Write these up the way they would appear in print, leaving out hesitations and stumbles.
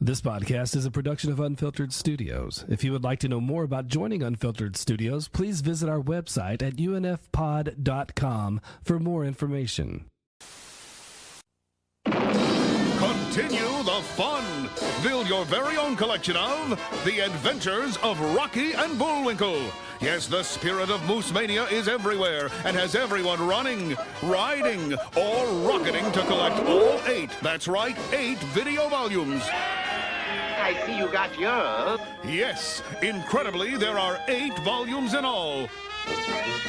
This podcast is a production of Unfiltered Studios. If you would like to know more about joining Unfiltered Studios, please visit our website at unfpod.com for more information. Continue the fun. Build your very own collection of The Adventures of Rocky and Bullwinkle. Yes, the spirit of Moose Mania is everywhere and has everyone running, riding, or rocketing to collect all 8. That's right, 8 video volumes. I see you got yours. Yes, incredibly, there are 8 volumes in all.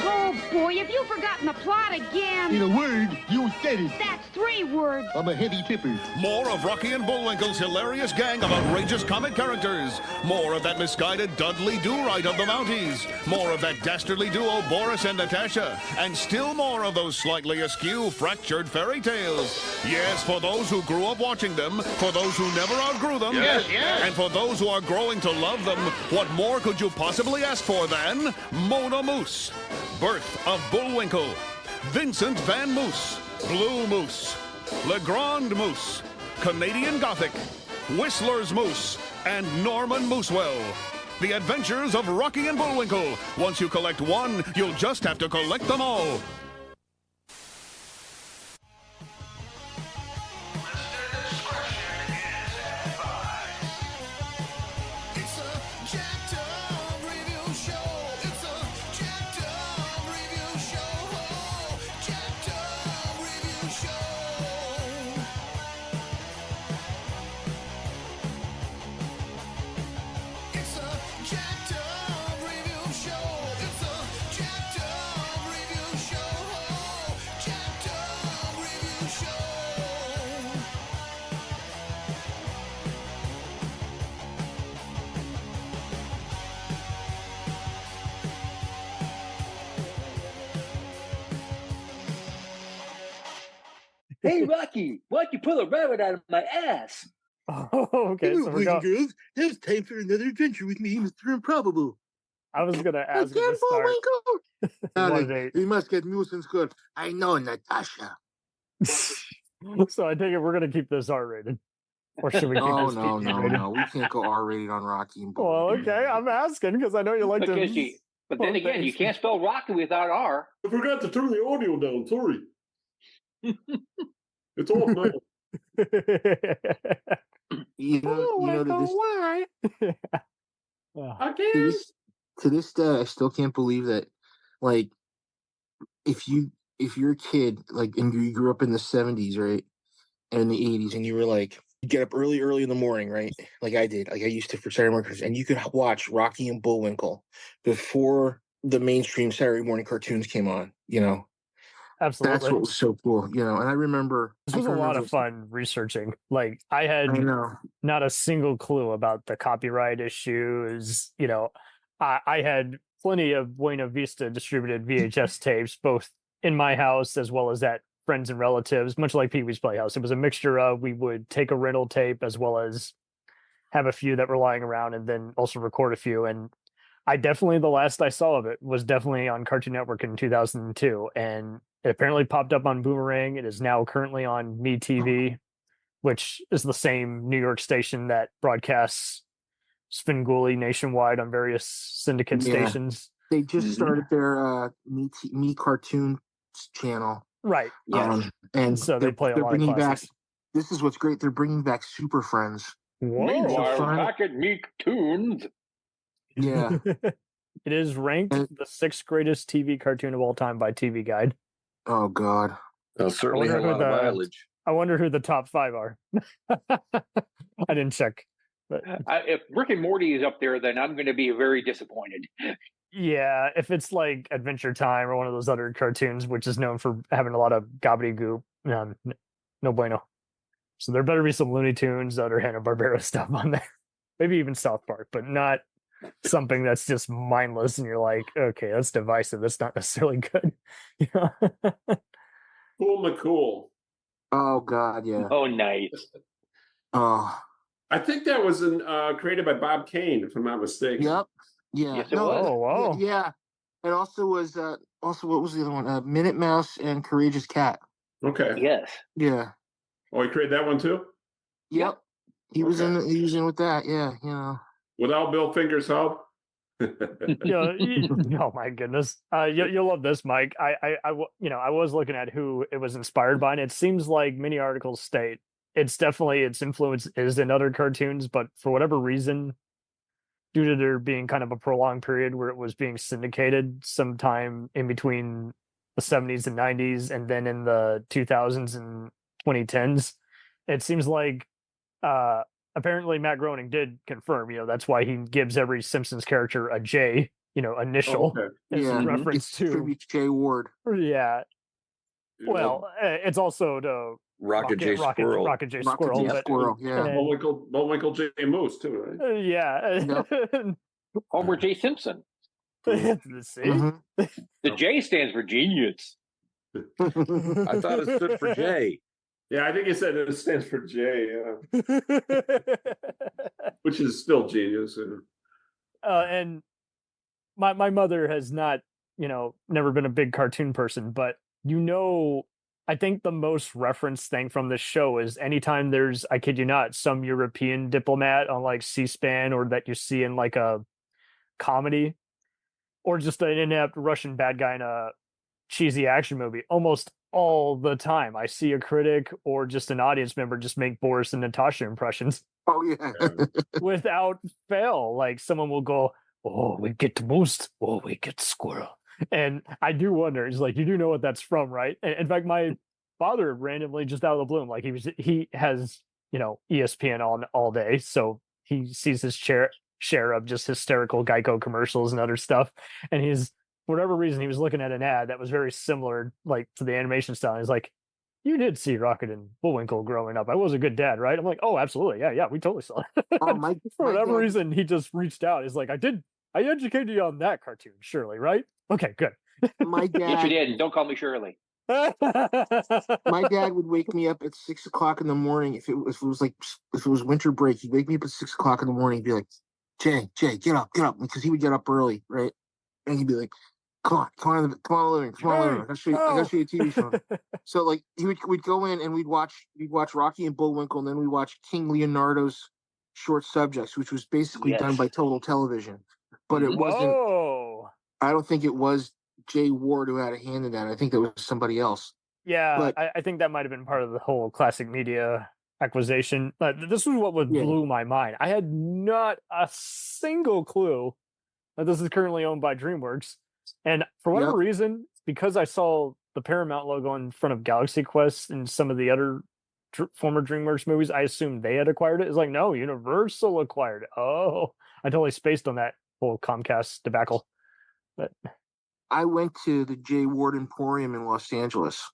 Oh, boy, have you forgotten the plot again? In a word, you said it. That's 3 words. I'm a heavy tipper. More of Rocky and Bullwinkle's hilarious gang of outrageous comic characters. More of that misguided Dudley Do-Right of the Mounties. More of that dastardly duo Boris and Natasha. And still more of those slightly askew, fractured fairy tales. Yes, for those who grew up watching them, for those who never outgrew them, Yes. and for those who are growing to love them, what more could you possibly ask for than Mona Moose? Birth of Bullwinkle, Vincent Van Moose, Blue Moose, Legrand Moose, Canadian Gothic, Whistler's Moose, and Norman Moosewell. The Adventures of Rocky and Bullwinkle. Once you collect one, you'll just have to collect them all. Hey, Rocky, why'd you pull a rabbit out of my ass? Oh, okay. Hello, So boys and girls. Now it's time for another adventure with me, Mr. Improbable. I was going to ask you Again, to start. Bullwinkle? One of He must get nuisance good. I know, Natasha. So I take it we're going to keep this R-rated. Or should we keep Oh, this no, PG-rated? no. We can't go R-rated on Rocky and Well, Bullwinkle. okay. I'm asking because I know you like to... But then again, you can't spell Rocky without R. I forgot to turn the audio down. Sorry. It's off now. You know, Again. to this day, I still can't believe that, like, if you're a kid, like, and you grew up in the 70s, right, and in the 80s, and you were, like, you get up early in the morning, right, like I did, like I used to for Saturday mornings, and you could watch Rocky and Bullwinkle before the mainstream Saturday morning cartoons came on, you know? Absolutely. That's what was so cool, you know, and I remember... This was a lot of fun researching. Like, I had know. not a single clue about the copyright issues. You know, I had plenty of Buena Vista distributed VHS tapes, both in my house as well as at friends and relatives, much like Pee-wee's Playhouse. It was a mixture of, we would take a rental tape as well as have a few that were lying around and then also record a few. And I definitely, the last I saw of it was definitely on Cartoon Network in 2002. And it apparently popped up on Boomerang. It is now currently on MeTV, which is the same New York station that broadcasts Svengoolie nationwide on various syndicate stations. They just started their Me Cartoons channel. Right. Yeah. And so they play a lot of bringing back, classics. this is what's great. They're bringing back Super Friends. Meanwhile, back at Meek Tunes. Yeah. It is ranked the 6th greatest TV cartoon of all time by TV Guide. Oh, God. They'll certainly have a lot of mileage. I wonder who the top 5 are. I didn't check. But If Rick and Morty is up there, then I'm going to be very disappointed. yeah, if it's like Adventure Time or one of those other cartoons, which is known for having a lot of gobbledygook, no bueno. So there better be some Looney Tunes, other Hanna-Barbera stuff on there. Maybe even South Park, but not something that's just mindless and you're like, okay, that's divisive. That's not necessarily good. Cool McCool. Oh, God, yeah. Oh, nice. Oh. I think that was created by Bob Kane, if I'm not mistaken. Yep. Yeah. Yes, it was. Oh, wow. Yeah. It also was, what was the other one? Minute Mouse and Courageous Cat. Okay. Yes. Yeah. Oh, he created that one too? Yep. He was in with that, yeah, you know. Without Bill Finger's help. Oh my goodness. You'll love this, Mike. I was looking at who it was inspired by, and it seems like many articles state it's definitely its influence is in other cartoons, but for whatever reason, due to there being kind of a prolonged period where it was being syndicated sometime in between the 70s and 90s and then in the 2000s and 2010s, it seems like apparently Matt Groening did confirm, that's why he gives every Simpsons character a J, initial as a reference to J Ward. Yeah. Well, it's also the Rocket J Squirrel. Rocket J Squirrel. Squirrel, yeah. Bullwinkle J Moose, too, right? Yeah. Homer J. Simpson. See? The J stands for genius. I thought it stood for J. Yeah, I think he said it stands for J, which is still genius. And my mother has not, never been a big cartoon person, but I think the most referenced thing from this show is anytime there's, I kid you not, some European diplomat on like C-SPAN or that you see in like a comedy or just an inept Russian bad guy in a cheesy action movie, almost all the time I see a critic or just an audience member just make Boris and Natasha impressions. Oh yeah. Without fail. Like someone will go, "Oh, we get the moose. Oh, we get the squirrel." And I do wonder, it's like, you do know what that's from, right? And in fact, my father randomly just out of the blue, like he has, ESPN on all day. So he sees his share of just hysterical Geico commercials and other stuff. And for whatever reason, he was looking at an ad that was very similar, like to the animation style. He's like, "You did see Rocket and Bullwinkle growing up. I was a good dad, right?" I'm like, "Oh, absolutely. Yeah, we totally saw it." For whatever reason, he just reached out. He's like, I educated you on that cartoon, surely, right? Okay, good. My dad. Yes, you did. Don't call me Shirley. My dad would wake me up at 6 o'clock in the morning if it was winter break. He'd wake me up at 6 o'clock in the morning. He'd be like, Jay, get up," because he would get up early, right? And he'd be like, Come on, living. I gotta show you a TV show. So like we'd go in and we'd watch Rocky and Bullwinkle, and then we'd watch King Leonardo's Short Subjects, which was basically done by Total Television. But it wasn't. I don't think it was Jay Ward who had a hand in that. I think that was somebody else. Yeah, but I think that might have been part of the whole classic media acquisition. This was what blew my mind. I had not a single clue that this is currently owned by DreamWorks. And for whatever reason, because I saw the Paramount logo in front of Galaxy Quest and some of the other former DreamWorks movies, I assumed they had acquired it. It's like, no, Universal acquired it. Oh, I totally spaced on that whole Comcast debacle. But I went to the Jay Ward Emporium in Los Angeles.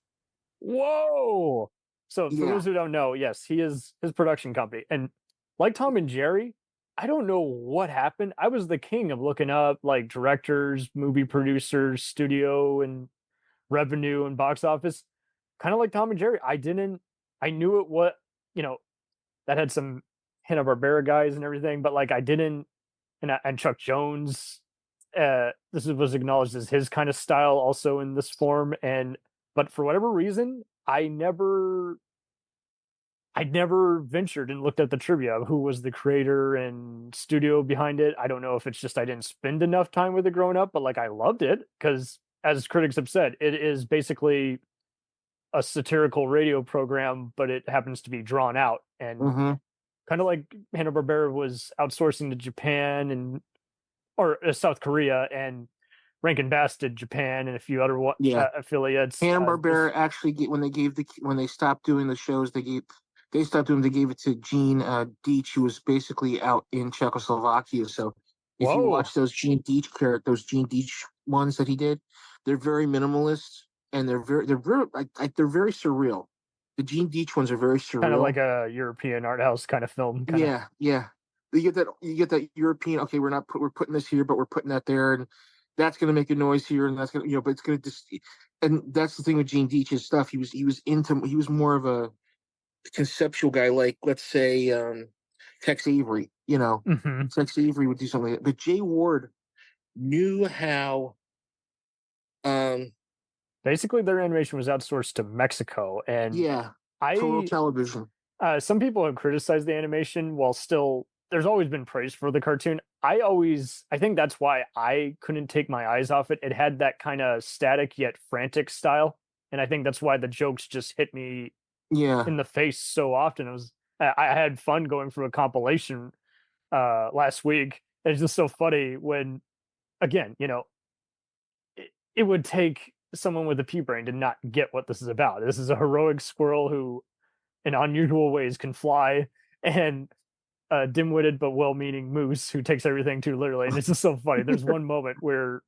Whoa! So for those who don't know, yes, he is his production company. And like Tom and Jerry, I don't know what happened. I was the king of looking up like directors, movie producers, studio and revenue and box office. Kind of like Tom and Jerry. I knew it what, that had some Hanna-Barbera guys and everything, but like I didn't, and Chuck Jones, this was acknowledged as his kind of style also in this form. But for whatever reason, I never ventured and looked at the trivia of who was the creator and studio behind it. I don't know if it's just I didn't spend enough time with it growing up, but like I loved it because, as critics have said, it is basically a satirical radio program, but it happens to be drawn out and kind of like Hanna-Barbera was outsourcing to Japan or South Korea, and Rankin Bass did Japan and a few other affiliates. Hanna-Barbera actually when they stopped doing the shows, they gave it to Gene Deitch, who was basically out in Czechoslovakia. So if you watch those Gene Deitch ones that he did, they're very minimalist and they're very surreal. The Gene Deitch ones are very surreal, kind of like a European art house kind of film. Yeah. You get that European. Okay, we're putting this here, but we're putting that there, and that's going to make a noise here, and that's going to but it's going to just. And that's the thing with Gene Deitch's stuff. He was more of a conceptual guy, like let's say Tex Avery. Tex Avery would do something like that. But Jay Ward knew how. Basically, their animation was outsourced to Mexico, and Total Television. Some people have criticized the animation while still there's always been praise for the cartoon. I think that's why I couldn't take my eyes off it. It had that kind of static yet frantic style. And I think that's why the jokes just hit me in the face so often. I had fun going through a compilation last week. It's just so funny when, again, it would take someone with a pea brain to not get what this is about. This is a heroic squirrel who, in unusual ways, can fly, and a dim-witted but well-meaning moose who takes everything too literally. And it's just so funny. There's one moment where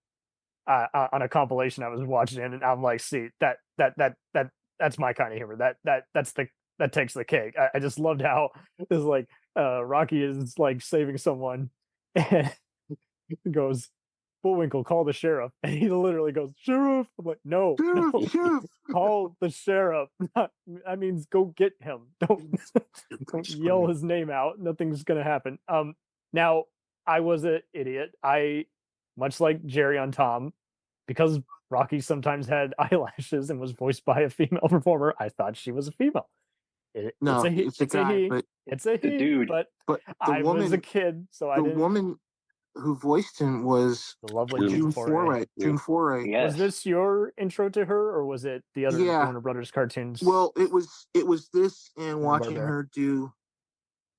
on a compilation I was watching, and I'm like, "See, that's my kind of humor. That takes the cake." I just loved how it's like Rocky is like saving someone, and goes, "Bullwinkle, call the sheriff," and he literally goes, "Sheriff." I'm like, "No, Sheriff. call the sheriff. That means go get him. Don't yell his name out. Nothing's gonna happen." Now I was an idiot. I, much like Jerry on Tom, because Rocky sometimes had eyelashes and was voiced by a female performer, I thought she was a female. It's a guy, but it's a he, dude. But the woman was a kid, so I didn't. The woman who voiced him was the lovely June Foray. June Foray. Yes. Was this your intro to her, or was it the other Warner Brothers cartoons? Well, it was this, and watching her do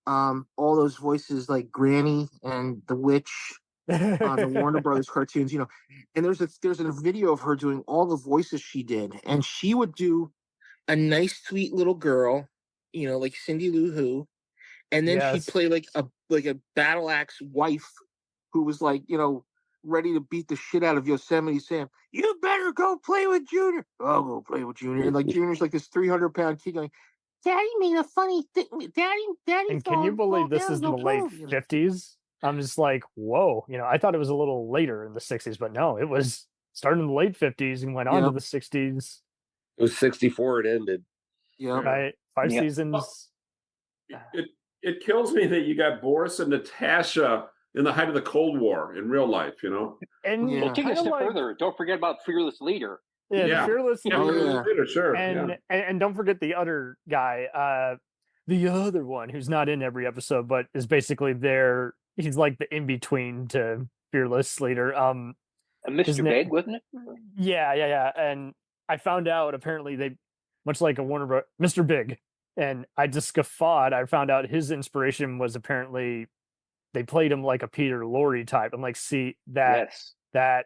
all those voices like Granny and the Witch on the Warner Brothers cartoons, and there's a video of her doing all the voices she did, and she would do a nice, sweet little girl, like Cindy Lou Who, and then she'd play like a battle axe wife who was like, ready to beat the shit out of Yosemite Sam. "You better go play with Junior." "I'll go play with Junior." And like Junior's like this 300-pound kid going, "Daddy made a funny thing. Daddy." And can you believe this is in the late 50s? I'm just like, whoa. I thought it was a little later in the 60s, but no, it was started in the late 50s and went on to the 60s. It was 64. It ended. Yeah. Right. 5 seasons. It kills me that you got Boris and Natasha in the height of the Cold War in real life, And Well, take it a step further. Don't forget about Fearless Leader. The Fearless Leader, sure. And don't forget the other guy, the other one who's not in every episode, but is basically there. He's like the in-between to Fearless Leader. Mr. Big, wasn't it? Yeah. And I found out apparently they, much like a Warner Bros. Mr. Big, and I just guffawed. I found out his inspiration was apparently they played him like a Peter Lorre type. I'm like, see, that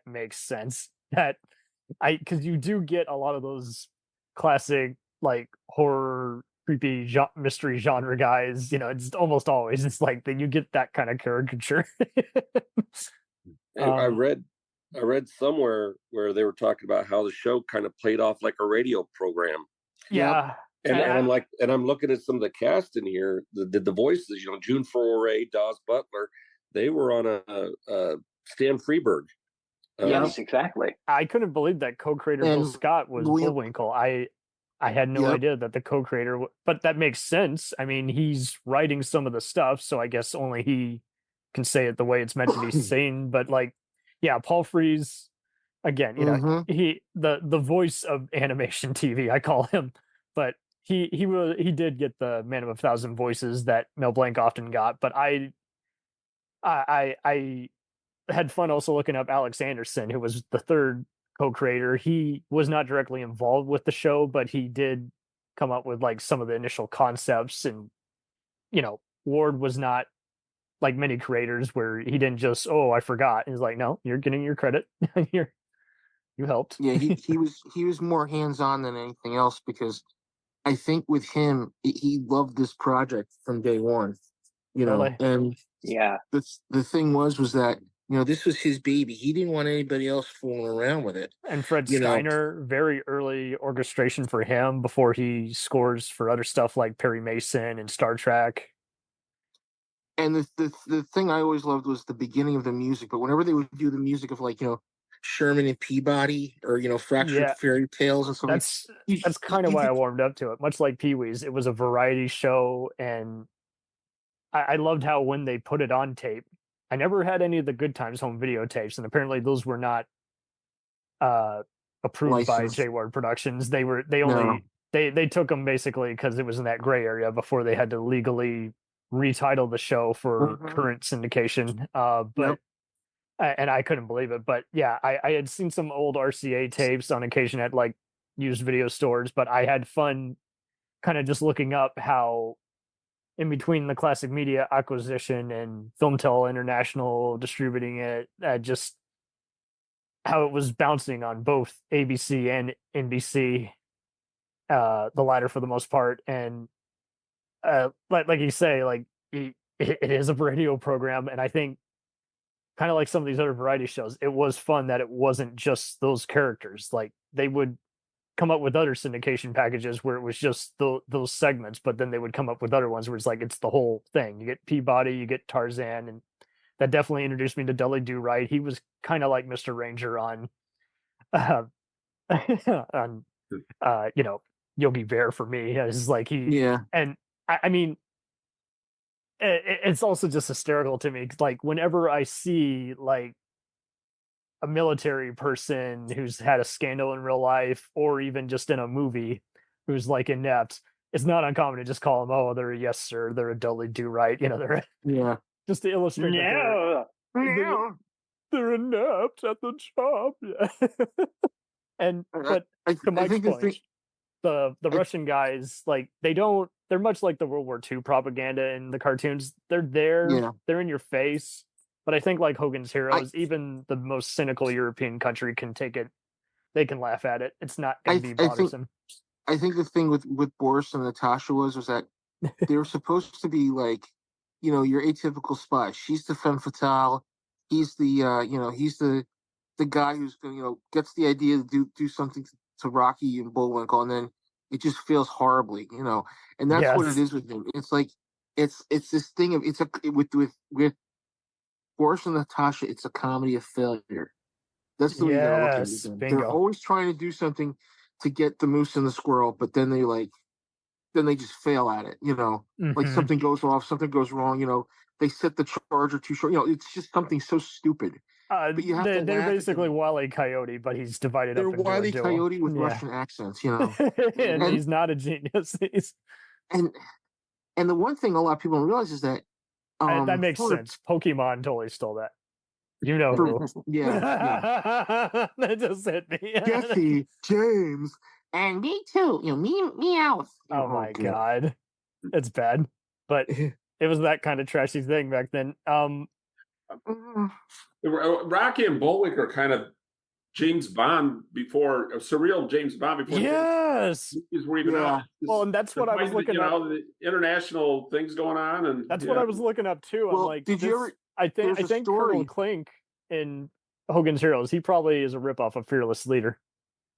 makes sense. Because you do get a lot of those classic like horror, creepy mystery genre guys. It's almost always it's like that you get that kind of caricature. I read somewhere where they were talking about how the show kind of played off like a radio program. Yeah. And I'm looking at some of the cast in here. The voices, June Foray, Dawes Butler, they were on a Stan Freberg. Yes, exactly. I couldn't believe that co-creator Bill Scott was Bullwinkle. I had no idea that the co-creator, but that makes sense. I mean, he's writing some of the stuff, so I guess only he can say it the way it's meant to be seen. But Paul Frees, again, he the voice of animation TV, I call him, but he did get the Man of 1,000 voices that Mel Blanc often got. But I had fun also looking up Alex Anderson, who was the third co-creator. He was not directly involved with the show, but he did come up with like some of the initial concepts. And Ward was not like many creators where he didn't just, I forgot. He's like, no, you're getting your credit. You helped. Yeah, he was more hands-on than anything else, because I think with him, he loved this project from day one. Really? And yeah, the thing was that this was his baby. He didn't want anybody else fooling around with it. And Fred Steiner, very early orchestration for him before he scores for other stuff like Perry Mason and Star Trek. And the thing I always loved was the beginning of the music. But whenever they would do the music of like Sherman and Peabody or Fractured Fairy Tales and stuff, that's kind of why I warmed up to it. Much like Pee-wee's, it was a variety show, and I loved how when they put it on tape, I never had any of the Good Times home videotapes, and apparently those were not approved by J Ward Productions. They only they took them basically because it was in that gray area before they had to legally retitle the show for current syndication. But and I couldn't believe it. But yeah, I had seen some old RCA tapes on occasion at like used video stores, but I had fun kind of just looking up how in between the classic media acquisition and Filmtel International distributing it, just how it was bouncing on both ABC and NBC, the latter for the most part. And like you say, like it is a radio program, and I think kind of like some of these other variety shows, it was fun that it wasn't just those characters. Like they would come up with other syndication packages where it was just those segments, but then they would come up with other ones where it's like it's the whole thing. You get Peabody, you get Tarzan, and that definitely introduced me to Dudley Do Right. He was kind of like Mr. Ranger on on Yogi Bear for me. It's like and I mean it's also just hysterical to me. Like whenever I see like a military person who's had a scandal in real life or even just in a movie who's like inept, it's not uncommon to just call them, oh, they're a yes sir, they're a Dudley Do Right, they're just to illustrate that they're inept at the job. And but to Mike's point, the Russian guys, like they're much like the World War II propaganda in the cartoons. They're there, they're in your face. But I think like Hogan's Heroes, even the most cynical European country can take it. They can laugh at it. It's not going to be bothersome. I think the thing with Boris and Natasha was that they were supposed to be like, your atypical spy. She's the femme fatale. He's the he's the guy who's gets the idea to do something to Rocky and Bullwinkle, and then it just fails horribly, And that's what it is with him. It's like it's this thing of with Boris and Natasha, it's a comedy of failure. That's the way you gotta look at it. They're always trying to do something to get the moose and the squirrel, but then they just fail at it. Like something goes off, something goes wrong. They set the charger too short. It's just something so stupid. But you have they're basically Wile E. Coyote, but he's divided up. They're Wile E. Coyote with Russian accents. and he's not a genius. And the one thing a lot of people don't realize is that. That makes sense. Pokemon totally stole that. Who. Yeah. That just hit me. Jesse, James, and me too. Meow. Oh my God. It's bad. But it was that kind of trashy thing back then. Rocky and Bullwinkle are kind of James Bond before, surreal James Bond before. Yes. Well, and that's what I was looking at. The international things going on, and that's what I was looking up too. Well, I'm like, did you ever? I think Colonel Klink in Hogan's Heroes, he probably is a ripoff of Fearless Leader.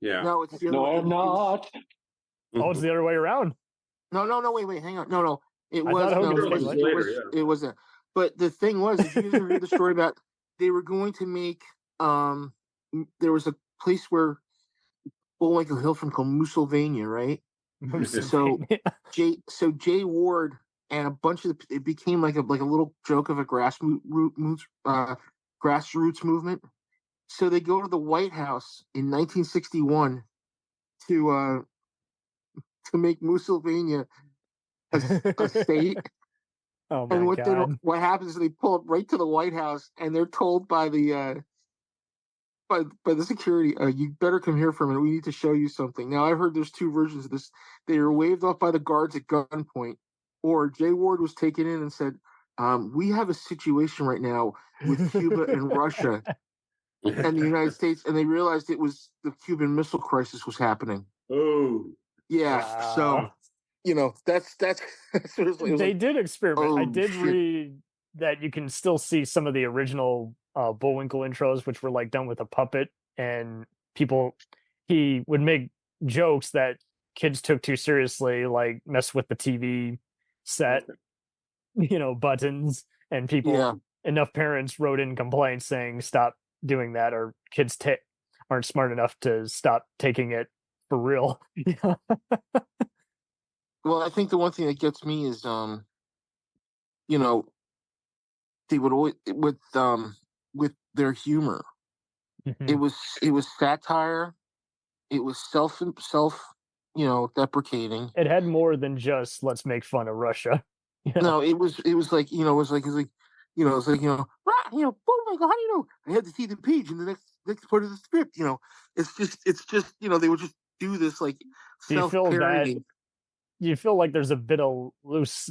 Yeah. No, it's the other I'm not. Oh, it's the other way around. No. Wait, hang on. No. It was a. But the thing was, if you didn't read the story about, they were going to make. There was a place where Bullwinkle Hill from called Moosylvania, right? So Jay Ward and a bunch of it became like a little joke of a grassroots movement. So they go to the White House in 1961 to make Moosylvania a state. Oh my and God! What happens is they pull up right to the White House, and they're told by the security, you better come here for a minute. We need to show you something. Now, I've heard there's two versions of this. They were waved off by the guards at gunpoint, or Jay Ward was taken in and said, we have a situation right now with Cuba and Russia and the United States, and they realized it was the Cuban Missile Crisis was happening. Oh. Yeah, so, that's they did experiment. I did read that you can still see some of the original Bullwinkle intros, which were like done with a puppet, and he would make jokes that kids took too seriously, like mess with the TV set, buttons, and enough parents wrote in complaints saying stop doing that, or kids aren't smart enough to stop taking it for real. Well, I think the one thing that gets me is they would always with their humor. Mm-hmm. It was satire. It was self deprecating. It had more than just let's make fun of Russia. No, it was like Bullwinkle, how do you know? I had to see the page in the next part of the script. It's just they would just do this like self-parodying. Do you feel like there's a bit of loose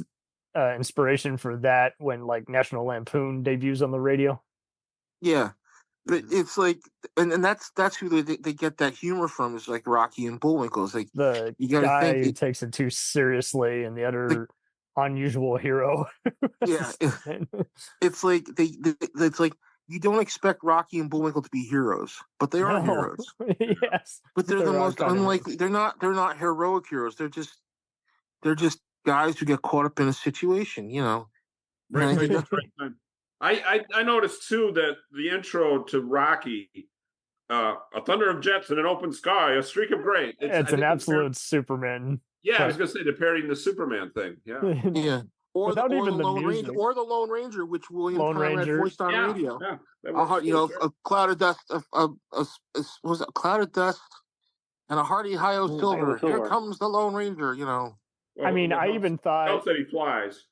inspiration for that when like National Lampoon debuts on the radio? Yeah, but it's like, and that's who they get that humor from, is like Rocky and Bullwinkle. It's like The you gotta guy think who takes it too seriously, and the other unusual hero. Yeah, it's like it's like you don't expect Rocky and Bullwinkle to be heroes, but they are heroes. Yes, but they're the most unlikely. They're not heroic heroes. They're just guys who get caught up in a situation. Right. I noticed too that the intro to Rocky, a thunder of jets in an open sky, a streak of gray. It's an absolute Superman. Yeah, I was going to say they're parodying the Superman thing. Yeah, yeah. Or the Lone music. Ranger, or the Lone Ranger, which William Conrad voiced on radio. Yeah, a cloud of dust, was it a cloud of dust, and a hearty hi-yo silver. Here comes the Lone Ranger. Well, I mean, I even thought else that he flies.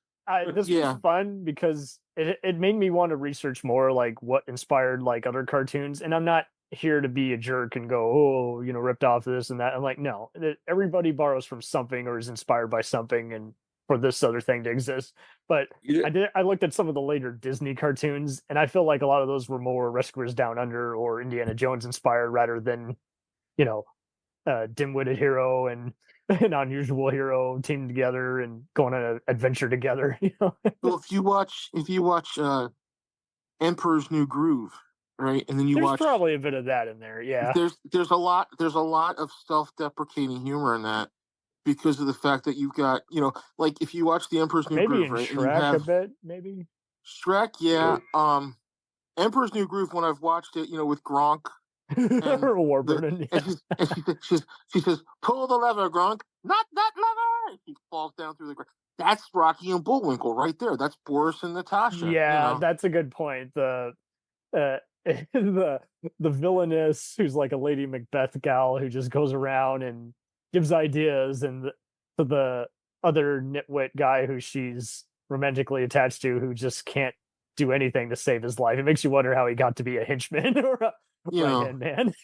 This was fun because it made me want to research more, like what inspired like other cartoons. And I'm not here to be a jerk and go, ripped off this and that. I'm like, no, everybody borrows from something or is inspired by something, and for this other thing to exist. But I looked at some of the later Disney cartoons, and I feel like a lot of those were more Rescuers Down Under or Indiana Jones inspired rather than, dim-witted hero and an unusual hero teamed together and going on an adventure together. Well, if you watch Emperor's New Groove, right, and then there's probably a bit of that in there. Yeah, there's a lot of self-deprecating humor in that, because of the fact that you've got, like if you watch the Emperor's New Groove, right? Maybe in Shrek a bit, maybe. Shrek, yeah. Emperor's New Groove, when I've watched it, with Gronk. Or Warburton. She says, pull the lever, Gronk. Not that lever! He falls down through the ground. That's Rocky and Bullwinkle right there. That's Boris and Natasha. Yeah, that's a good point. The villainess who's like a Lady Macbeth gal who just goes around and gives ideas, and the other nitwit guy who she's romantically attached to who just can't do anything to save his life. It makes you wonder how he got to be a henchman or a right-hand man.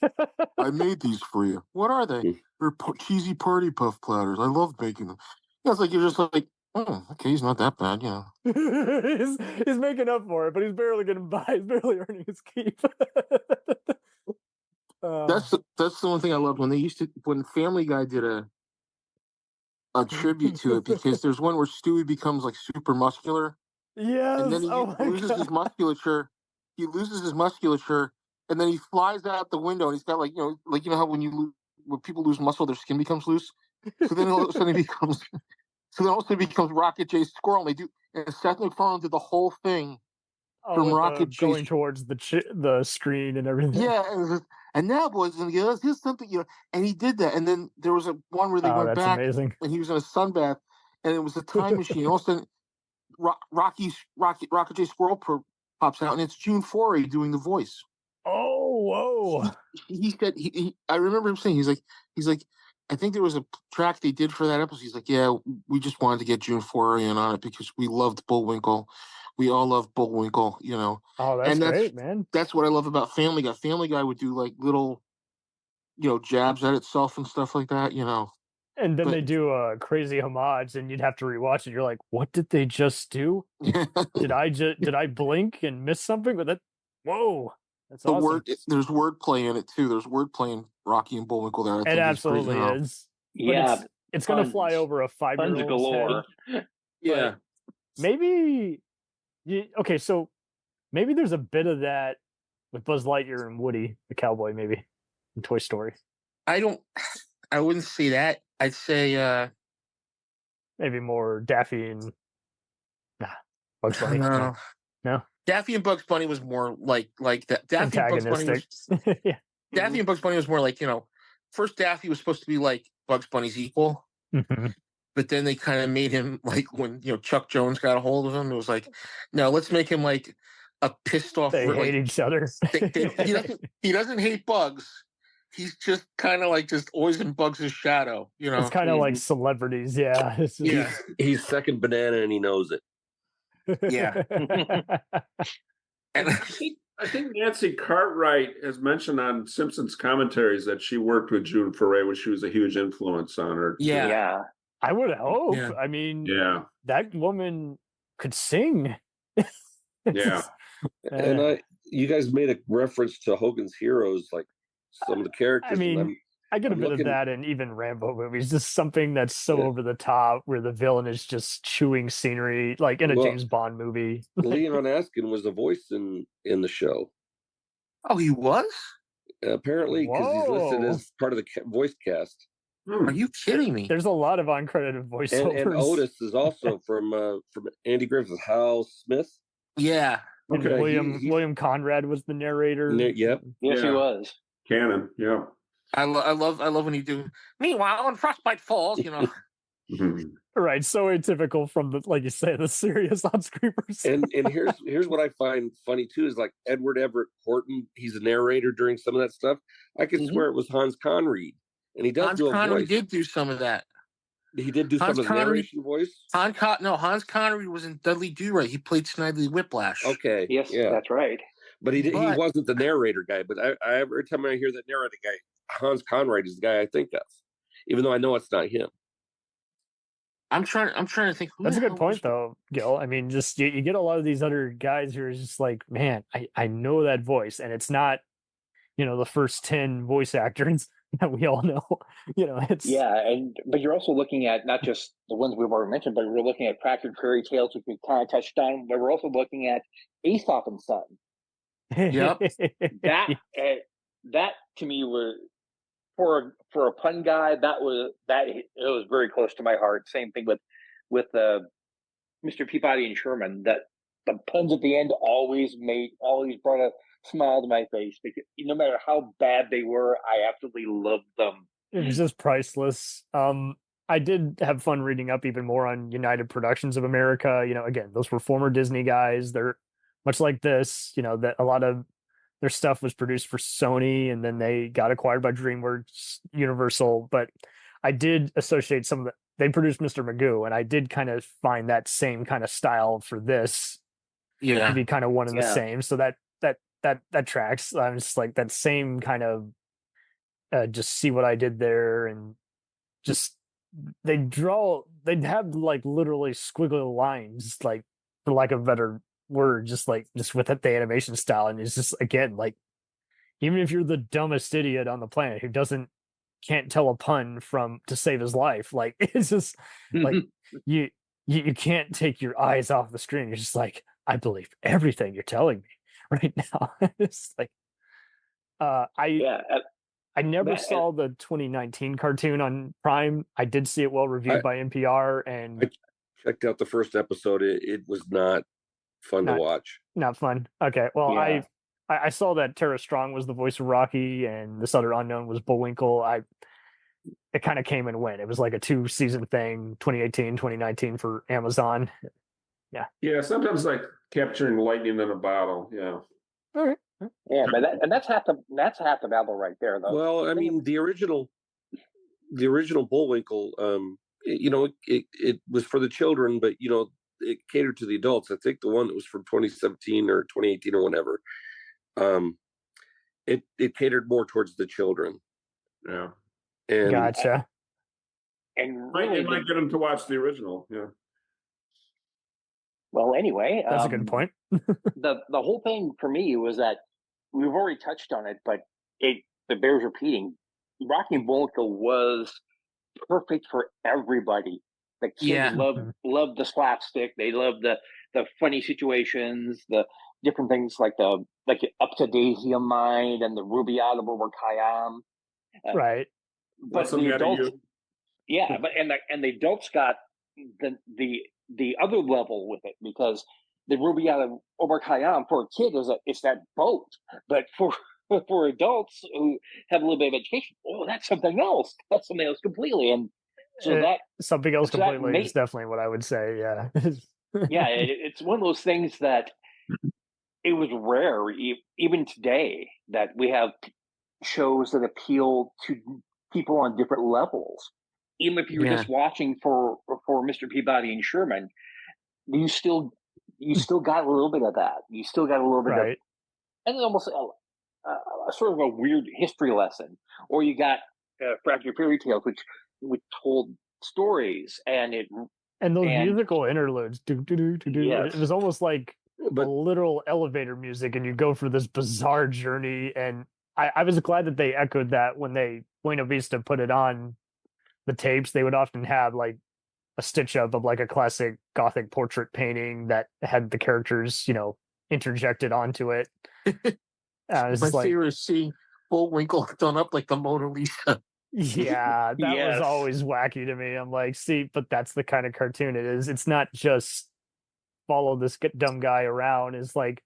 I made these for you. What are they? They're cheesy party puff platters. I love making them. It's like you're just like, oh, okay, he's not that bad, he's making up for it, but he's barely getting by. He's barely earning his keep. That's the one thing I loved when Family Guy did a tribute to it, because there's one where Stewie becomes like super muscular. Yes. And then he loses his musculature. He loses his musculature, and then he flies out the window, and he's got like how when people lose muscle, their skin becomes loose. So then all of a sudden he becomes Rocket J Squirrel. And Seth MacFarlane did the whole thing from Rocket J going towards the screen and everything. Yeah, and now, boys, let's do something, and he did that. And then there was one where they went back, amazing. And he was in a sunbath, and it was a time machine. All of a sudden, Rocket J Squirrel pops out, and it's June Foray doing the voice. Oh, whoa! He said I remember him saying he's like I think there was a track they did for that episode. He's like, yeah, we just wanted to get June Foray in on it because we loved Bullwinkle. We all love Bullwinkle, Oh, that's great, man. That's what I love about Family Guy. Family Guy would do like little, jabs at itself and stuff like that, And then they do a crazy homage, and you'd have to rewatch it. You're like, what did they just do? Did I blink and miss something? But that, whoa, that's awesome. There's wordplay in it too. There's wordplay in Rocky and Bullwinkle there. It absolutely is. Yeah, it's going to fly over a 5-year-old's galore. head. Yeah, maybe. Okay, so maybe there's a bit of that with Buzz Lightyear and Woody the cowboy, maybe in Toy Story. I wouldn't say that. I'd say maybe more Daffy and Bugs Bunny. No. Daffy and Bugs Bunny was more like that. Daffy and Bugs Bunny was, yeah. Daffy and Bugs Bunny was more like, first Daffy was supposed to be like Bugs Bunny's equal. Mm-hmm. But then they kind of made him like when Chuck Jones got a hold of him. It was like, no, let's make him like a pissed off. They hate each other. He doesn't hate Bugs. he's just kind of like just always in Bugs' shadow, you know. It's kind of like celebrities, yeah. It's just, Yeah. He's second banana and he knows it. Yeah. And I think Nancy Cartwright has mentioned on Simpsons commentaries that she worked with June Foray, which she was a huge influence on her. yeah. I would hope. Yeah. I mean, Yeah. that woman could sing. Yeah. And you guys made a reference to Hogan's Heroes, like some of the characters. I mean, and I get a I'm bit looking- of that in even Rambo movies. Just something that's so over the top, where the villain is just chewing scenery, like in a James Bond movie. Leon Askin was a voice in the show. Oh, he was? Apparently, because he's listed Whoa. as part of the voice cast. Are you kidding me? There's a lot of uncredited voiceovers. And Otis is also from Andy Griffith. Hal Smith. Yeah. And Okay. William Conrad was the narrator. Yep. Yes, he Yeah. was. Canon. Yeah. I love when you do. Meanwhile, when Frostbite falls, you know. Right, so atypical from the, like you say, the serious on-screen persona. And here's what I find funny too is like Edward Everett Horton. He's a narrator during some of that stuff. I could swear it was Hans Conried, and he does Hans do a Connery voice. did do some of that. He did do Hans some of the Connery- narration voice. Hans Connery was in Dudley Do-Right. He played Snidely Whiplash. Okay. Yes, Yeah. that's right. But he But- wasn't the narrator guy. But I every time I hear that narrator guy, Hans Conried is the guy I think of, even though I know it's not him. I'm trying to think. who That's a the good hell point, was- though, Gil. I mean, just you get a lot of these other guys who are just like, man, I know that voice, and it's not, the first 10 voice actors that we all know. It's but you're also looking at not just the ones we've already mentioned, but we're looking at Cracked Fairy Tales, which we kind of touched on. But we're also looking at Aesop and Son. Yep. That to me was for a pun guy. It was very close to my heart. Same thing with Mr. Peabody and Sherman. That the puns at the end always brought a smile to my face, because no matter how bad they were, I absolutely loved them. It was just priceless. I did have fun reading up even more on United Productions of America. Again, those were former Disney guys. They're much like this, that a lot of their stuff was produced for Sony, and then they got acquired by DreamWorks, Universal. But I did associate they produced Mr. Magoo, and I did kind of find that same kind of style for this to be kind of one and the same. So that tracks. I'm just like that same kind of just see what I did there, and just they'd have like literally squiggly lines, like for lack of a better word, just with the animation style. And it's just, again, like, even if you're the dumbest idiot on the planet who can't tell a pun to save his life, like, it's just like you can't take your eyes off the screen. You're just like, I believe everything you're telling me right now. It's like I never saw the 2019 cartoon on Prime. I did see it well reviewed by NPR, and I checked out the first episode. It was not fun to watch. Not fun. Okay, well, I saw that Tara Strong was the voice of Rocky, and this other unknown was Bullwinkle. It kind of came and went. It was like a 2-season thing, 2018, 2019 for Amazon. Yeah, sometimes like capturing lightning in a bottle. Yeah. All right. Yeah, but that's half the battle right there, though. Well, I mean, the original Bullwinkle, it was for the children, but it catered to the adults. I think the one that was from 2017 or 2018 or whatever, it catered more towards the children. Yeah. And Gotcha. And It might get them to watch the original. Yeah. Well, anyway, That's a good point. the whole thing for me was that we've already touched on it, but it bears repeating. Rocky and Bullwinkle was perfect for everybody. The kids loved the slapstick. They loved the funny situations, the different things like Up to Daisy of Mine and the Rubaiyat of Over Khayyam. Right. But the adults, and the adults got the other level with it, because the Rubaiyat of Over Khayyam for a kid it's that boat, but for adults who have a little bit of education, that's something else. That's something else completely. And so something else so completely is definitely what I would say. Yeah. Yeah, it's one of those things that it was rare, even today, that we have shows that appeal to people on different levels. Even if you were just watching for Mr. Peabody and Sherman, you still got a little bit of that. You still got a little bit of, and almost a sort of a weird history lesson. Or you got Fractured Fairy Tales, which told stories, and those musical interludes. It was almost like a literal elevator music, and you go for this bizarre journey. And I was glad that they echoed that when Buena Vista put it on the tapes. They would often have like a stitch up of like a classic Gothic portrait painting that had the characters, interjected onto it. My favorite is seeing Bullwinkle done up like the Mona Lisa. Yeah, that was always wacky to me. I'm like, see, but that's the kind of cartoon it is. It's not just follow this dumb guy around. It's like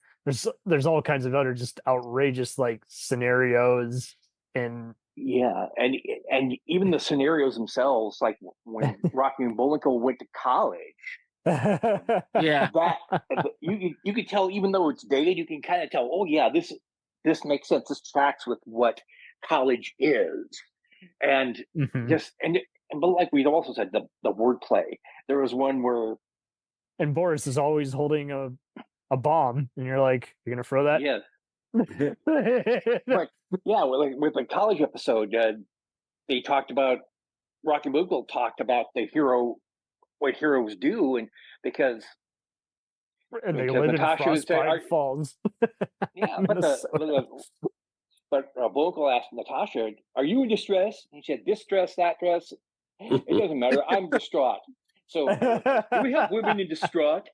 there's all kinds of other just outrageous like scenarios and and even the scenarios themselves, like when Rocky and Bullwinkle went to college. That you could tell, even though it's dated, you can kind of tell. Oh yeah, this makes sense. This tracks with what college is, and but like we'd also said, the wordplay. There was one where, and Boris is always holding a bomb, and you're like, you're gonna throw that? Yeah. But yeah, with the college episode, they talked about Rocky and Bullwinkle talked about what heroes do, and because they live in Frostbite Falls. Yeah, but Bullwinkle asked Natasha, "Are you in distress?" And she said, "This dress, that dress, it doesn't matter. I'm distraught." So, do we have women in distraught?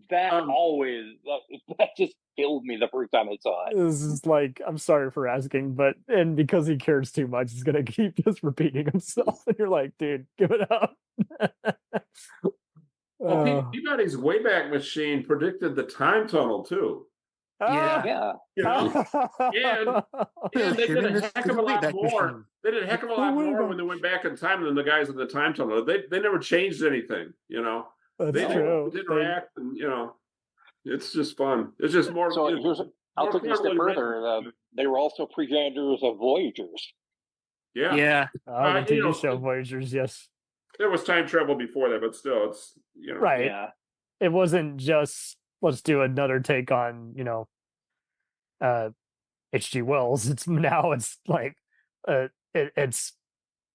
That just killed me the first time I saw it. This is like, I'm sorry for asking, and because he cares too much, he's gonna keep just repeating himself, and you're like, dude, give it up. Peabody's Wayback Machine predicted the time tunnel too. Yeah. And they did a heck of a lot more. They did a heck of a lot more when they went back in time than the guys in the time tunnel. They never changed anything, That's true. They interact, and it's just fun. It's just more. So I'll take it a step further. They were also presenters of Voyagers. Yeah. The TV show Voyagers. Yes. There was time travel before that, but still, it's right. Yeah. It wasn't just let's do another take on H.G. Wells. It's like it's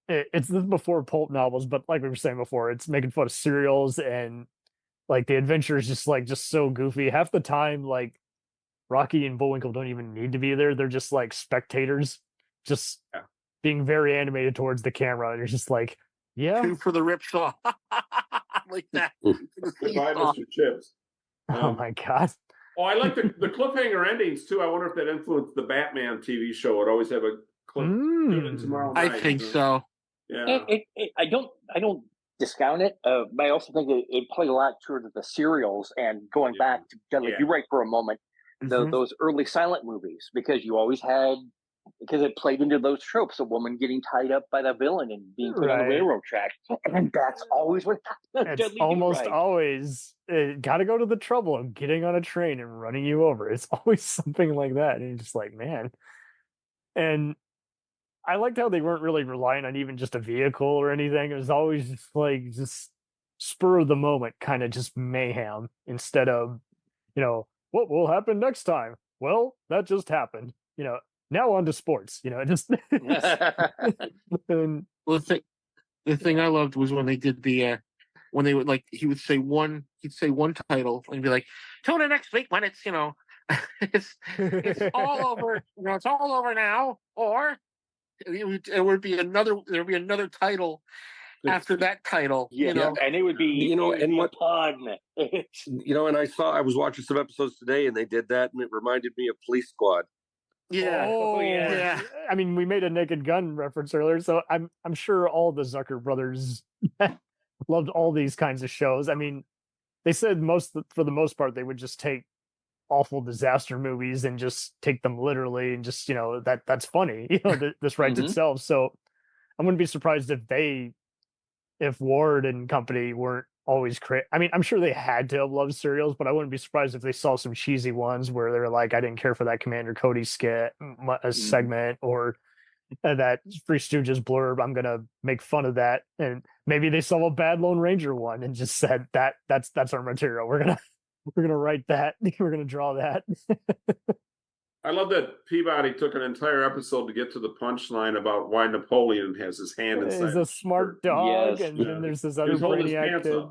before pulp novels, but like we were saying before, it's making fun of serials, and like the adventure is just so goofy. Half the time, like Rocky and Bullwinkle don't even need to be there. They're just like spectators, just being very animated towards the camera. And you're just like, Two for the ripsaw. Like that. Goodbye, Mr. Chips. Oh my God. Oh, I like the cliffhanger endings too. I wonder if that influenced the Batman TV show. It always have a clip. Tomorrow night. I think so. Yeah. I don't discount it. But I also think it played a lot towards the serials and going back to, you're right for a moment, those early silent movies, because you always had, because it played into those tropes, a woman getting tied up by the villain and being put on the railroad track. And that's always what happens. It's almost always got to go to the trouble of getting on a train and running you over. It's always something like that. And you're just like, man. And I liked how they weren't really relying on even just a vehicle or anything. It was always just spur of the moment, kind of just mayhem, instead of, what will happen next time? Well, that just happened. Now on to sports. Just. And, the thing I loved was when they did when they would he'd say one title and be like, tune in next week when it's it's all over. It's all over now, or there would be another title after that title. And it would be and what pun. And I was watching some episodes today, and they did that, and it reminded me of Police Squad. Yeah. Oh, yeah. I mean, we made a Naked Gun reference earlier, so I'm sure all the Zucker brothers loved all these kinds of shows. I mean, they said for the most part, they would just take awful disaster movies and just take them literally, and just that's funny. This writes itself. So I wouldn't be surprised if Ward and company weren't always create. I mean, I'm sure they had to have loved serials, but I wouldn't be surprised if they saw some cheesy ones where they're like, I didn't care for that Commander Cody skit, a segment, or that Three Stooges blurb. I'm gonna make fun of that, and maybe they saw a bad Lone Ranger one and just said that's our material. We're gonna write that. We're gonna draw that. I love that Peabody took an entire episode to get to the punchline about why Napoleon has his hand inside. He's a smart dog, and then there's this other brainiac kid.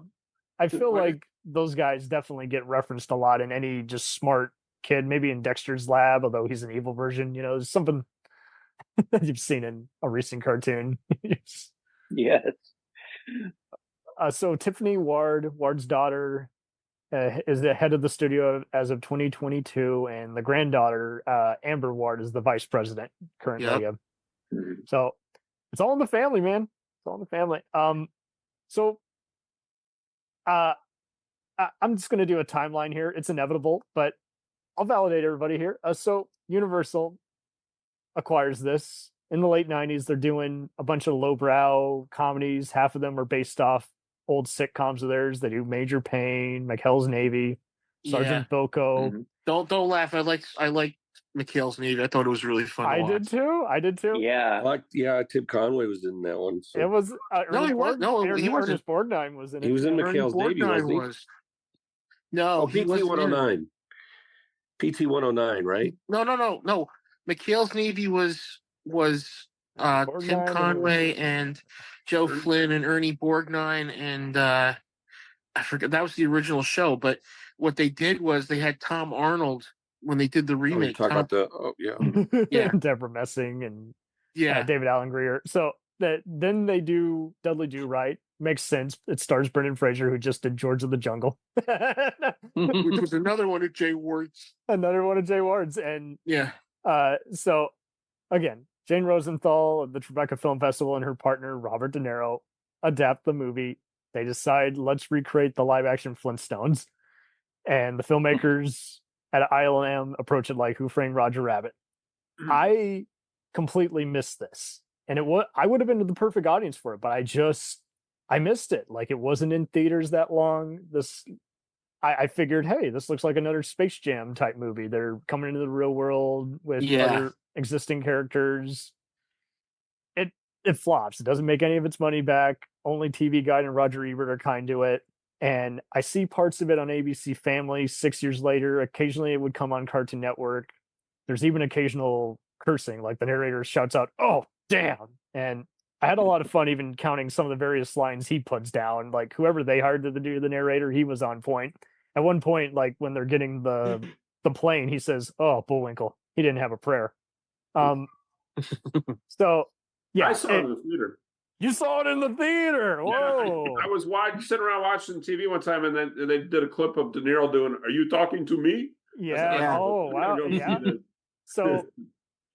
I feel like those guys definitely get referenced a lot in any just smart kid, maybe in Dexter's Lab, although he's an evil version. There's something that you've seen in a recent cartoon. Yes. So Tiffany Ward's daughter, is the head of the studio as of 2022, and the granddaughter, Amber Ward, is the vice president currently. Yep. So it's all in the family, man. It's all in the family. So I'm just going to do a timeline here. It's inevitable, but I'll validate everybody here. So Universal acquires this in the late 90s. They're doing a bunch of lowbrow comedies. Half of them are based off old sitcoms of theirs. They do Major Payne, McHale's Navy, Sergeant Boko. Don't laugh. I like McHale's Navy. I thought it was really fun. I did too. Yeah. Tim Conway was in that one. So. It was no, he was he wasn't. Ernest Borgnine was in it. He was in McHale's Navy, wasn't he? No, PT 109. PT 109, right? No. McHale's Navy was Tim Conway and Joe Flynn and Ernie Borgnine, and I forget, that was the original show. But what they did was they had Tom Arnold when they did the remake. Deborah Messing and David Allen Greer. So then they do Dudley Do Right. Makes sense. It stars Brendan Fraser, who just did George of the Jungle, which was another one of Jay Ward's. And so again, Jane Rosenthal of the Tribeca Film Festival and her partner Robert De Niro adapt the movie. They decide, let's recreate the live action Flintstones, and the filmmakers at ILM approach it like Who Framed Roger Rabbit. I completely missed this, and I would have been the perfect audience for it, but I missed it. Like, it wasn't in theaters that long. I figured, hey, this looks like another Space Jam type movie. They're coming into the real world with other existing characters. It flops. It doesn't make any of its money back. Only TV Guide and Roger Ebert are kind to it. And I see parts of it on ABC Family 6 years later. Occasionally it would come on Cartoon Network. There's even occasional cursing, like the narrator shouts out, "Oh, damn." And I had a lot of fun even counting some of the various lines he puts down. Like, whoever they hired to do the narrator, he was on point. At one point, like when they're getting the plane, he says, "Oh, Bullwinkle, he didn't have a prayer." So yeah, I saw it in the theater. You saw it in the theater. Whoa! Yeah, I was sitting around watching TV one time, and then they did a clip of De Niro doing, "Are you talking to me?" Yeah. Oh, wow. Yeah. So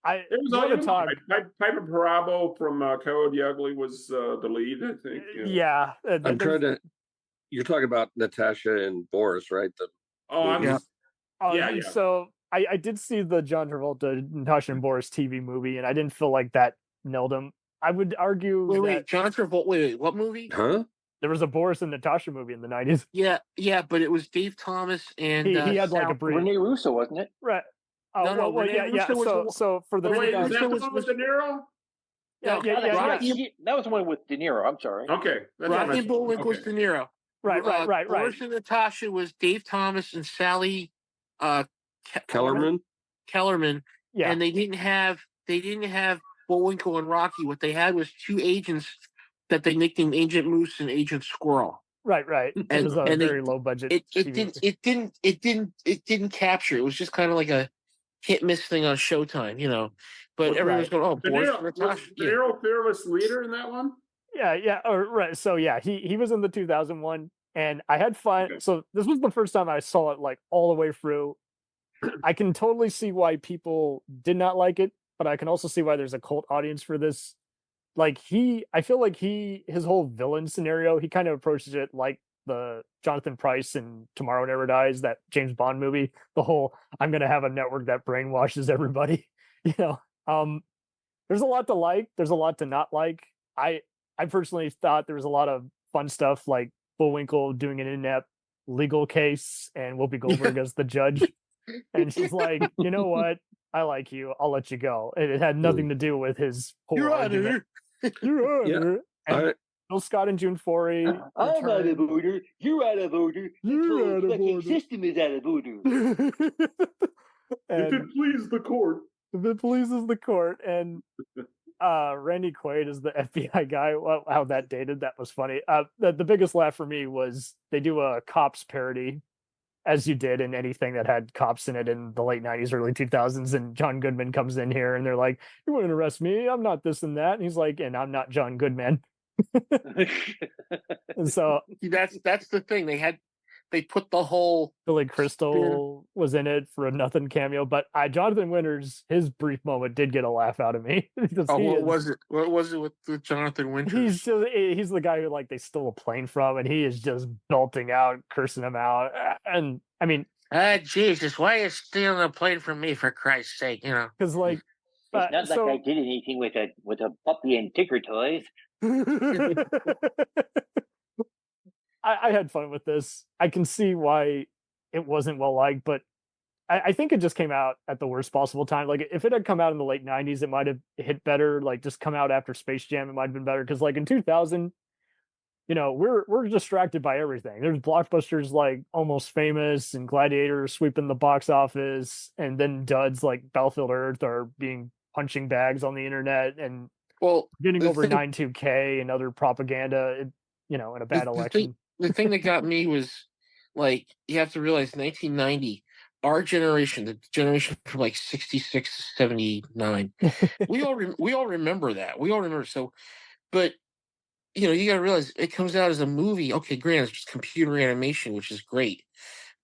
it was all talk. Piper Perabo from Coyote Ugly was the lead, I think. Yeah. I'm trying to. You're talking about Natasha and Boris, right? So I did see the John Travolta, Natasha and Boris TV movie, and I didn't feel like that nailed him. I would argue. Wait, John Travolta. Wait, what movie? Huh? There was a Boris and Natasha movie in the 90s. Yeah, but it was Dave Thomas and he had like a brief. Rene Russo, wasn't it? Right. Oh, no, yeah. So for the wait, is that the one with De Niro? Yeah. That was the one with De Niro. I'm sorry. Okay. Rocky Bullwinkle was De Niro. Right. Boris and Natasha was Dave Thomas and Sally Kellerman. Yeah. And they didn't have Bullwinkle and Rocky. What they had was two agents that they nicknamed Agent Moose and Agent Squirrel. Right. It was a very low budget. It didn't capture. It was just kind of like a hit miss thing on Showtime, But everyone was going, "Oh, Boris and Natasha." De Niro fearless leader in that one? Yeah. Right. So yeah, he was in the 2001, and I had fun. Okay. So this was the first time I saw it like all the way through. I can totally see why people did not like it, but I can also see why there's a cult audience for this. Like I feel like his whole villain scenario, he kind of approaches it like the Jonathan Pryce in Tomorrow Never Dies, that James Bond movie. The whole, I'm going to have a network that brainwashes everybody. There's a lot to like. There's a lot to not like. I personally thought there was a lot of fun stuff, like Bullwinkle doing an inept legal case and Whoopi Goldberg as the judge. And she's like, you know what? I like you. I'll let you go. And it had nothing to do with his whole Your argument. Honor. Your Yeah. Honor. And Bill Scott and June Forey. I'm out of order. You're out of order. This whole fucking system is out of order. If it pleases the court. If it pleases the court. And Randy Quaid is the FBI guy. Well, how that dated, that was funny. The biggest laugh for me was they do a cops parody, as you did in anything that had cops in it in the late 90s, early 2000s. And John Goodman comes in here and they're like, you wouldn't arrest me. I'm not this and that. And he's like, and I'm not John Goodman. And so that's the thing. They put the whole Billy Crystal was in it for a nothing cameo, but Jonathan Winters, his brief moment did get a laugh out of me. What was it? What was it with Jonathan Winters? He's the guy who like they stole a plane from, and he is just belting out, cursing him out. And I mean, Jesus, why are you stealing a plane from me, for Christ's sake? You know, because like it's not like I did anything with a puppy and ticker toys. I had fun with this. I can see why it wasn't well liked, but I think it just came out at the worst possible time. Like if it had come out in the late 90s, it might have hit better. Like just come out after Space Jam, it might have been better. Because like in 2000, you know, we're distracted by everything. There's blockbusters like Almost Famous and Gladiator sweeping the box office, and then duds like Battlefield Earth are being punching bags on the internet and getting over 92K and other propaganda. In a bad election. The thing that got me was like you have to realize 1990, our generation, the generation from like 66 to 79, we all remember that. We all remember. So, but you got to realize it comes out as a movie. Okay, granted, it's just computer animation, which is great,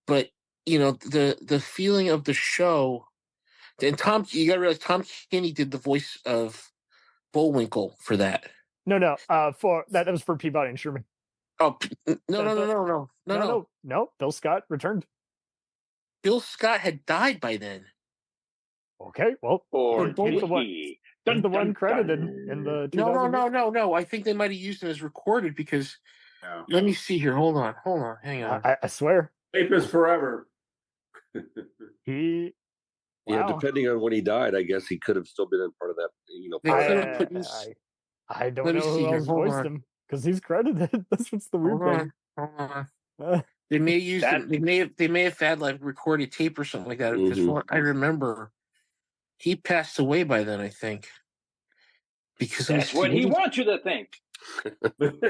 but the feeling of the show. And you got to realize Tom Kenny did the voice of Bullwinkle for that. No. For that was for Peabody and Sherman. Oh no! Bill Scott returned. Bill Scott had died by then. Okay, well, he's the one credited in the. No. I think they might have used him as recorded because. Let me see here. Hold on. Hang on. I swear. Tape is forever. Wow. Yeah, depending on when he died, I guess he could have still been in part of that. I don't know who else voiced him because he's credited. That's what's the weird thing. Hold on. They may use they may have had like recorded tape or something like that. Because I remember, he passed away by then. I think because that's what he wants you to think.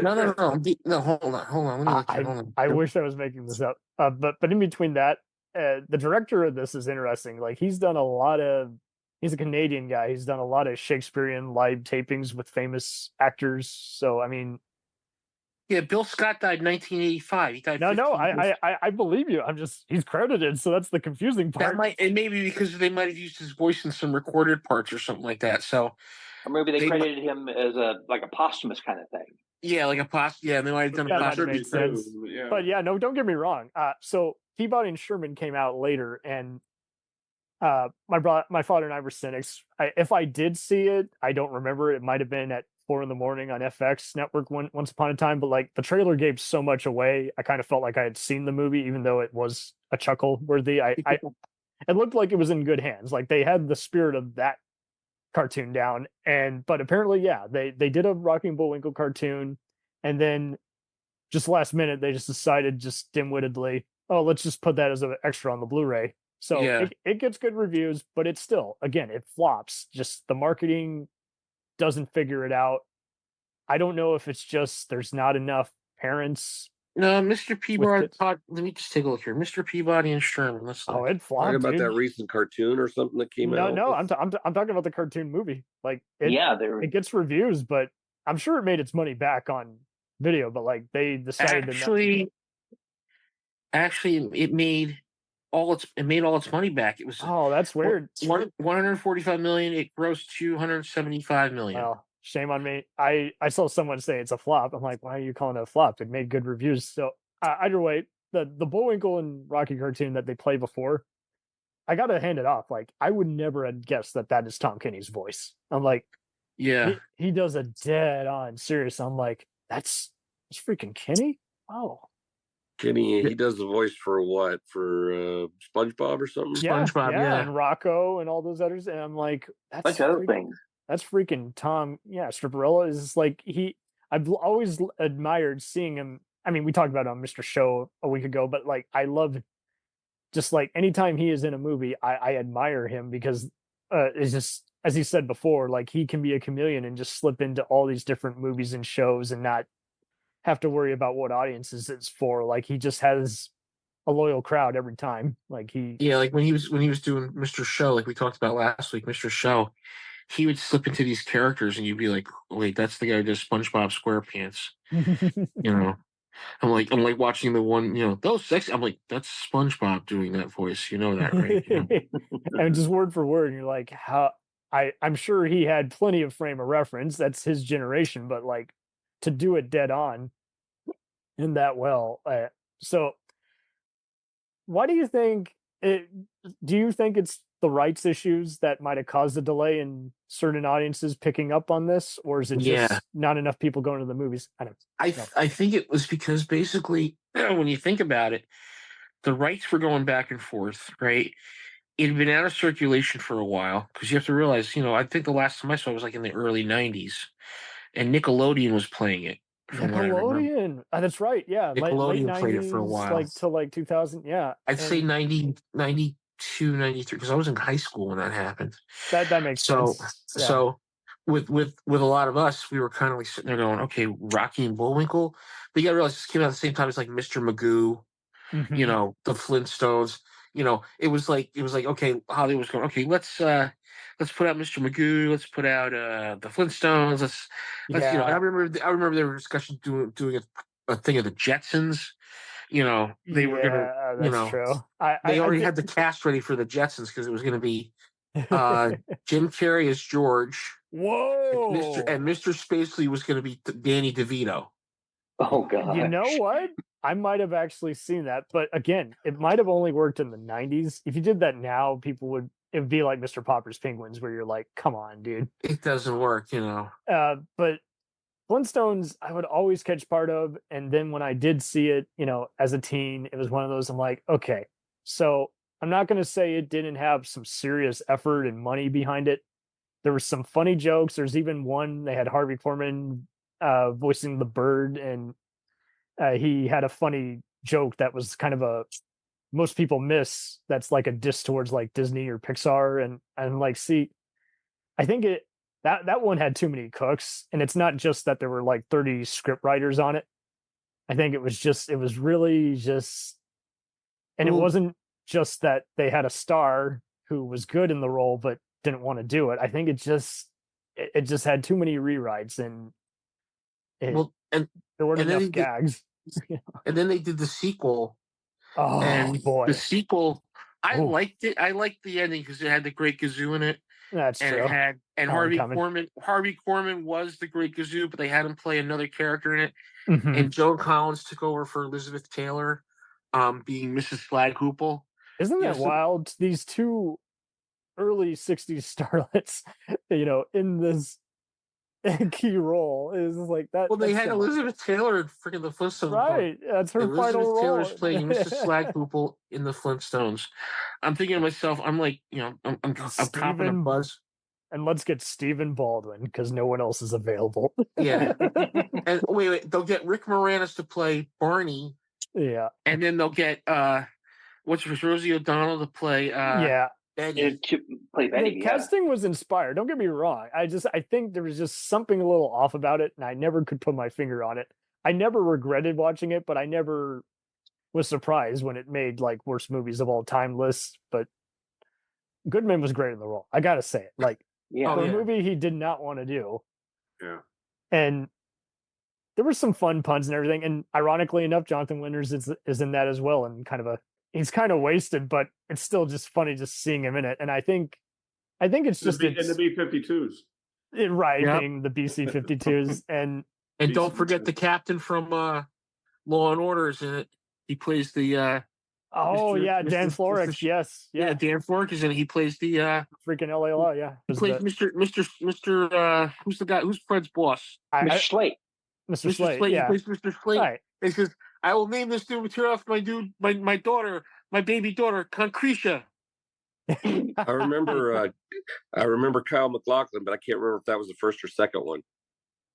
No. Hold on. Let me hold on. I wish I was making this up. But in between that, the director of this is interesting. Like he's done a lot of. He's a Canadian guy. He's done a lot of Shakespearean live tapings with famous actors. So, I mean... Yeah, Bill Scott died in 1985. He died I believe you. He's credited, so that's the confusing part. And maybe because they might have used his voice in some recorded parts or something like that. So, or maybe they credited him as a posthumous kind of thing. Yeah, like a posthumous. Yeah, they might have done a posthumous. Sense. Yeah. But yeah, no, don't get me wrong. So Peabody and Sherman came out later, and my father and I were cynics. If I did see it, I don't remember. It might have been at 4 a.m. on FX network once upon a time, but like the trailer gave so much away, I kind of felt like I had seen the movie, even though it was a chuckle worthy. It looked like it was in good hands. Like they had the spirit of that cartoon down. But apparently, yeah, they did a Rocky and Bullwinkle cartoon, and then just last minute they just decided, just dim-wittedly, oh, let's just put that as an extra on the Blu-ray. So yeah. It gets good reviews, but it's still, again, it flops. Just the marketing doesn't figure it out. I don't know if it's just there's not enough parents. No, Mr. Peabody. Let me just take a look here. Mr. Peabody and Sherman. Let's look. Oh, it flopped. Talking about that recent cartoon or something that came out. No, I'm talking about the cartoon movie. Like, it gets reviews, but I'm sure it made its money back on video. But like, they decided actually, it made all its money back. It was that's weird. 145 million. It grossed 275 million. Well, shame on me. I saw someone say it's a flop. I'm like, why are you calling it a flop? It made good reviews. So either way, the Bullwinkle and Rocky cartoon that they play before, I gotta hand it off. Like, I would never have guessed that is Tom Kenny's voice. I'm like, yeah, he does a dead on serious. I'm like, that's freaking Kenny. Oh. Kenny, he does the voice for what? For SpongeBob or something? Yeah, SpongeBob, yeah. and Rocco and all those others. And I'm like, bunch of other things. That's freaking Tom. Yeah, Stripperella is like I've always admired seeing him. I mean, we talked about it on Mr. Show a week ago, but like I love just like anytime he is in a movie, I admire him because it's just, as he said before, like he can be a chameleon and just slip into all these different movies and shows and not have to worry about what audiences it's for. Like he just has a loyal crowd every time. Like like when he was doing Mr. Show, like we talked about last week, Mr. Show, he would slip into these characters and you'd be like, wait, that's the guy who does SpongeBob SquarePants. I'm like watching the one, those sexy. I'm like, that's SpongeBob doing that voice. You know that, right? And just word for word, and you're like, how? I'm sure he had plenty of frame of reference. That's his generation, but like to do it dead on in that well. So, why do you think it? Do you think it's the rights issues that might have caused a delay in certain audiences picking up on this, or is it just not enough people going to the movies? I think it was because basically, when you think about it, the rights were going back and forth, right? It had been out of circulation for a while because you have to realize, I think the last time I saw it was like in the early '90s, and Nickelodeon was playing it. Nickelodeon, that's right. Yeah, Nickelodeon late played 90s, it for a while, like till like 2000. Yeah, I'd say 90, 92, 93, because I was in high school when that happened. That makes sense. Yeah. So with a lot of us, we were kind of like sitting there going, okay, Rocky and Bullwinkle. But you got to realize this came out at the same time as like Mr. Magoo, the Flintstones. It was like okay, Hollywood was going, okay, let's put out Mr. Magoo, let's put out the Flintstones, let's I remember there were discussions doing a thing of the Jetsons. They were gonna, that's true. They already had the cast ready for the Jetsons because it was gonna be Jim Carrey as George. Whoa! And Mr. Spacely was gonna be Danny DeVito. Oh god! You know what? I might have actually seen that, but again, it might have only worked in the '90s. If you did that now, it would be like Mr. Popper's Penguins, where you're like, "Come on, dude." It doesn't work, But Flintstones, I would always catch part of, and then when I did see it, as a teen, it was one of those. I'm like, okay, so I'm not going to say it didn't have some serious effort and money behind it. There were some funny jokes. There's even one they had Harvey Korman voicing the bird, and he had a funny joke that was kind of most people miss. That's like a diss towards like Disney or Pixar, and like, see, I think that one had too many cooks, and it's not just that there were like 30 script writers on it. I think it was really just, and it wasn't just that they had a star who was good in the role but didn't want to do it. I think it just had too many rewrites, and there weren't enough gags. And then they did the sequel. Oh, and boy. The sequel, I liked it. I liked the ending because it had the Great Gazoo in it. That's and true. It had, and Harvey Korman was the Great Gazoo, but they had him play another character in it. Mm-hmm. And Joan Collins took over for Elizabeth Taylor, being Mrs. Flaghoople. Isn't that wild? These two early '60s starlets, in this key role is like that. Well, they had Elizabeth Taylor in freaking the Flintstones. Right, that's her Elizabeth final role. Taylor's playing Mrs. Flaghoople in the Flintstones. I'm thinking to myself, I'm like, I'm copping a buzz. And let's get Stephen Baldwin because no one else is available. Yeah. And wait, they'll get Rick Moranis to play Barney. Yeah. And then they'll get Rosie O'Donnell to play Betty. To play Betty. The casting was inspired. Don't get me wrong. I think there was just something a little off about it, and I never could put my finger on it. I never regretted watching it, but I never was surprised when it made like worst movies of all time lists. But Goodman was great in the role. I gotta say it. Like, for a movie he did not want to do. Yeah. And there were some fun puns and everything. And ironically enough, Jonathan Winters is in that as well. And he's kind of wasted, but it's still just funny just seeing him in it. And I think it's just in the B-52s. Being the BC-52s. And don't forget the captain from Law and Order is in it. He plays the Dan Florek. Yes. Yeah, Dan Florek is in it. He plays the freaking LA Law, yeah. He plays Mr. who's the guy? Who's Fred's boss? Mr. Slate. Mr. Slate. He Yeah. plays Mr. Slate. Right. It's just I will name this new material after my daughter, my baby daughter, Concretia. I remember Kyle MacLachlan, but I can't remember if that was the first or second one.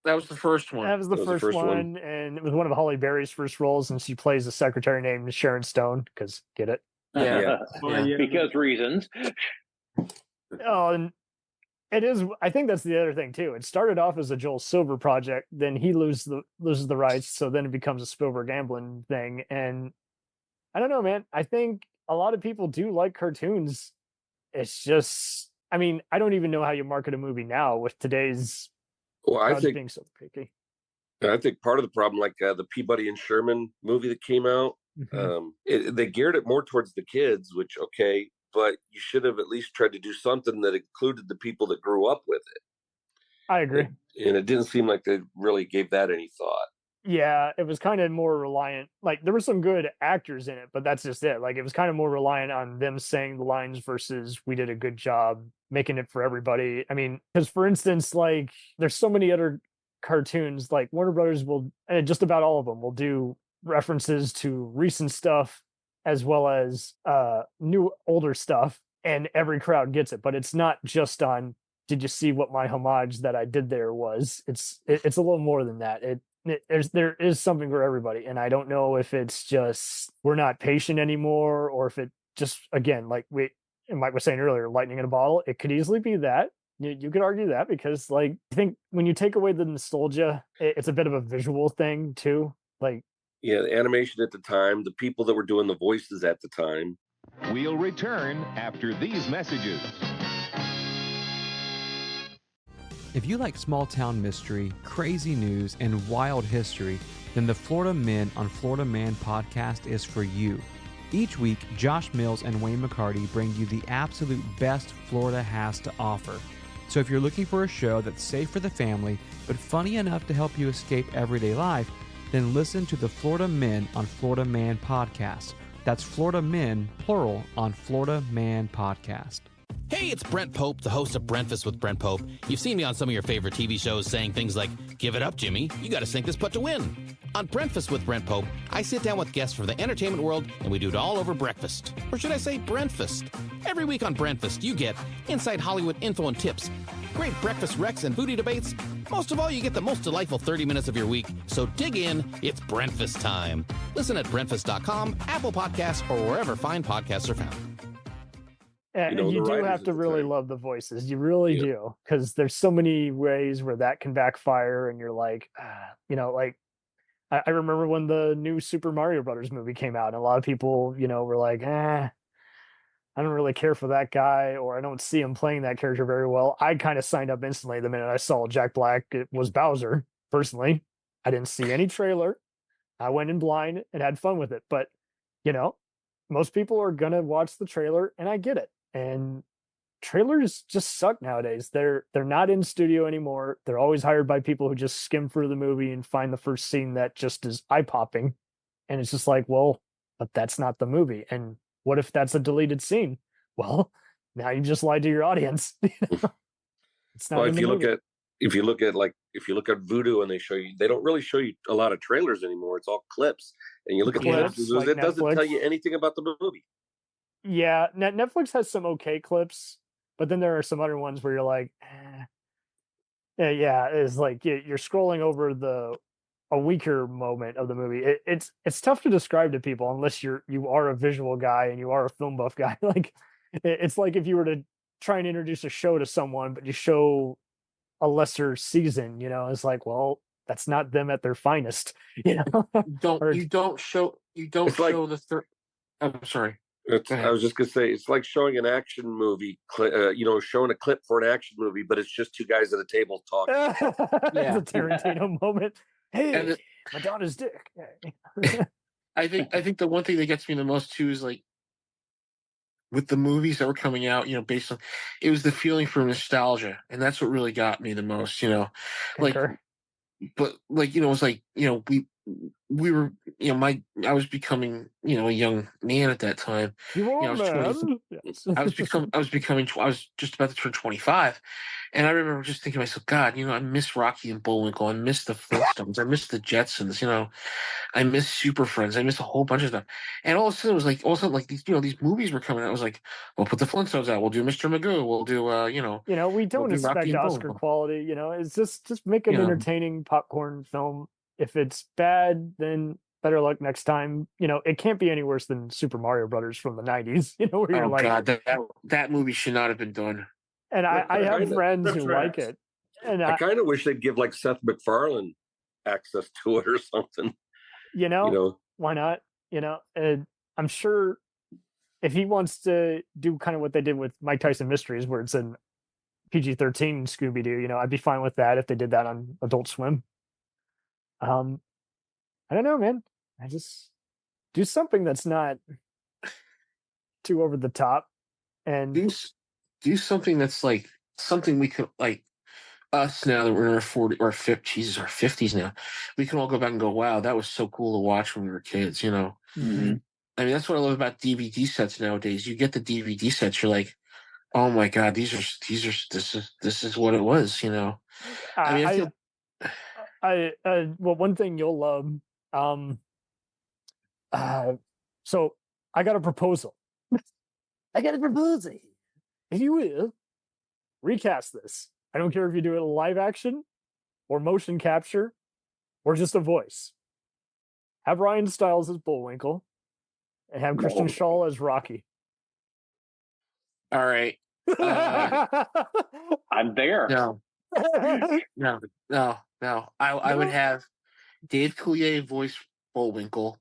That was the first one. That was the first one, and it was one of Holly Berry's first roles, and she plays a secretary named Sharon Stone, because get it? Yeah. Because reasons. Oh, and it is. I think that's the other thing too. It started off as a Joel Silver project, then he loses the rights, so then it becomes a Spielberg Amblin thing. And I don't know, man. I think a lot of people do like cartoons. It's just, I mean, I don't even know how you market a movie now with today's crowds being so picky. I think part of the problem, like the Peabody and Sherman movie that came out, they geared it more towards the kids, which, okay, but you should have at least tried to do something that included the people that grew up with it. I agree. And it didn't seem like they really gave that any thought. Yeah, it was kind of more reliant. Like, there were some good actors in it, but that's just it. Like, it was kind of more reliant on them saying the lines versus we did a good job making it for everybody. I mean, because for instance, like, there's so many other cartoons, like Warner Brothers will, and just about all of them will do references to recent stuff as well as new older stuff, and every crowd gets it. But it's not just on, did you see what my homage that I did there was? It's a little more than that. There is something for everybody, and I don't know if it's just we're not patient anymore, or if it just, again, like Mike was saying earlier, lightning in a bottle. It could easily be that. You could argue that, because, like, I think when you take away the nostalgia, it's a bit of a visual thing too. Like, yeah, the animation at the time, the people that were doing the voices at the time. We'll return after these messages. If you like small-town mystery, crazy news, and wild history, then the Florida Men on Florida Man podcast is for you. Each week, Josh Mills and Wayne McCarty bring you the absolute best Florida has to offer. So if you're looking for a show that's safe for the family, but funny enough to help you escape everyday life, then listen to the Florida Men on Florida Man podcast. That's Florida Men, plural, on Florida Man podcast. Hey, it's Brent Pope, the host of Breakfast with Brent Pope. You've seen me on some of your favorite TV shows saying things like, "Give it up, Jimmy. You got to sink this putt to win." On Breakfast with Brent Pope, I sit down with guests from the entertainment world, and we do it all over breakfast. Or should I say Brentfast? Every week on Brentfast, you get inside Hollywood info and tips, great breakfast recs and foodie debates. Most of all, you get the most delightful 30 minutes of your week. So dig in. It's Brentfast time. Listen at Brentfast.com, Apple Podcasts, or wherever fine podcasts are found. And you do have to really love the voices. You really do. Because there's so many ways where that can backfire, and you're like, like, I remember when the new Super Mario Brothers movie came out, and a lot of people, were like, I don't really care for that guy, or I don't see him playing that character very well. I kind of signed up instantly the minute I saw Jack Black was Bowser, personally. I didn't see any trailer. I went in blind and had fun with it. But, most people are going to watch the trailer, and I get it. And trailers just suck nowadays. They're not in studio anymore. They're always hired by people who just skim through the movie and find the first scene that just is eye-popping. And it's just like, well, but that's not the movie. And what if that's a deleted scene? Well, now you just lied to your audience. It's not. Well, in the movie. if you look at Vudu, and they don't really show you a lot of trailers anymore. It's all clips. And you look at the clips, like it doesn't Netflix. tell you anything about the movie. Yeah, Netflix has some okay clips, but then there are some other ones where you're like, yeah, it's like you're scrolling over a weaker moment of the movie. It's tough to describe to people unless you are a visual guy and you are a film buff guy. Like, it's like if you were to try and introduce a show to someone, but you show a lesser season, it's like, well, that's not them at their finest. You don't show the third. I'm sorry. I was just gonna say, it's like showing an action movie, showing a clip for an action movie, but it's just two guys at a table talking. It's a Tarantino moment. Hey, Madonna's dick. I think the one thing that gets me the most too is, like, with the movies that were coming out, based on, it was the feeling for nostalgia, and that's what really got me the most. But like, it's like, we were, I was becoming, a young man at that time. You were I was 20. Yes. I was just about to turn 25. And I remember just thinking to myself, God, I miss Rocky and Bullwinkle. I miss the Flintstones. I miss the Jetsons. I miss Super Friends. I miss a whole bunch of stuff. And all of a sudden, it was like, these movies were coming out. I was like, we'll put the Flintstones out. We'll do Mr. Magoo. We'll do, we don't we'll do Rocky expect and Oscar Bullwinkle. quality. It's just make an entertaining popcorn film. If it's bad, then better luck next time. It can't be any worse than Super Mario Brothers from the 90s. Where you're like, God, that movie should not have been done. And I have friends who like it. And I kind of wish they'd give like Seth MacFarlane access to it or something. Why not? And I'm sure if he wants to do kind of what they did with Mike Tyson Mysteries, where it's an PG-13 Scooby-Doo, I'd be fine with that if they did that on Adult Swim. I don't know, man. I just do something that's not too over the top, and do something that's like something we could like. Us now that we're in our 40 or 50, Jesus, our 50s now, we can all go back and go, wow, that was so cool to watch when we were kids, Mm-hmm. I mean, that's what I love about DVD sets nowadays. You get the DVD sets, you're like, oh my God, this is what it was, I mean, well, one thing you'll love, so I got a proposal. I got a proposal. If you will, recast this. I don't care if you do it live action or motion capture or just a voice. Have Ryan Stiles as Bullwinkle and have Christian Shaw as Rocky. All right. I'm there. No. I would have Dave Coulier voice Bullwinkle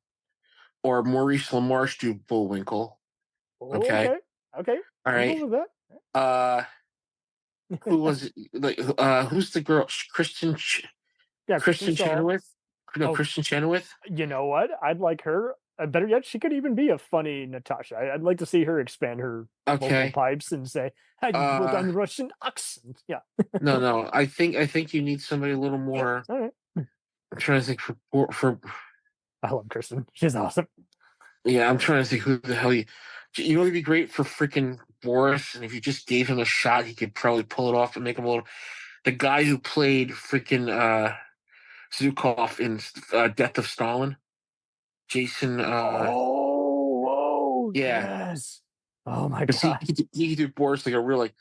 or Maurice LaMarche do Bullwinkle. Okay. Okay. All right. With that. Who was it? Like, who's the girl? Christian Chenoweth? No, Christian Chenoweth. You know what? I'd like her. Better yet, she could even be a funny Natasha. I'd like to see her expand her vocal pipes and say, "I put on Russian accent." Yeah. No. I think you need somebody a little more. All right. I'm trying to think for. I love Kristen. She's awesome. Yeah, I'm trying to think who the hell it'd be great for freaking Boris, and if you just gave him a shot, he could probably pull it off and make him a little. The guy who played freaking Zukov in Death of Stalin, Jason. Yes. Oh my God. He could do Boris like a real like.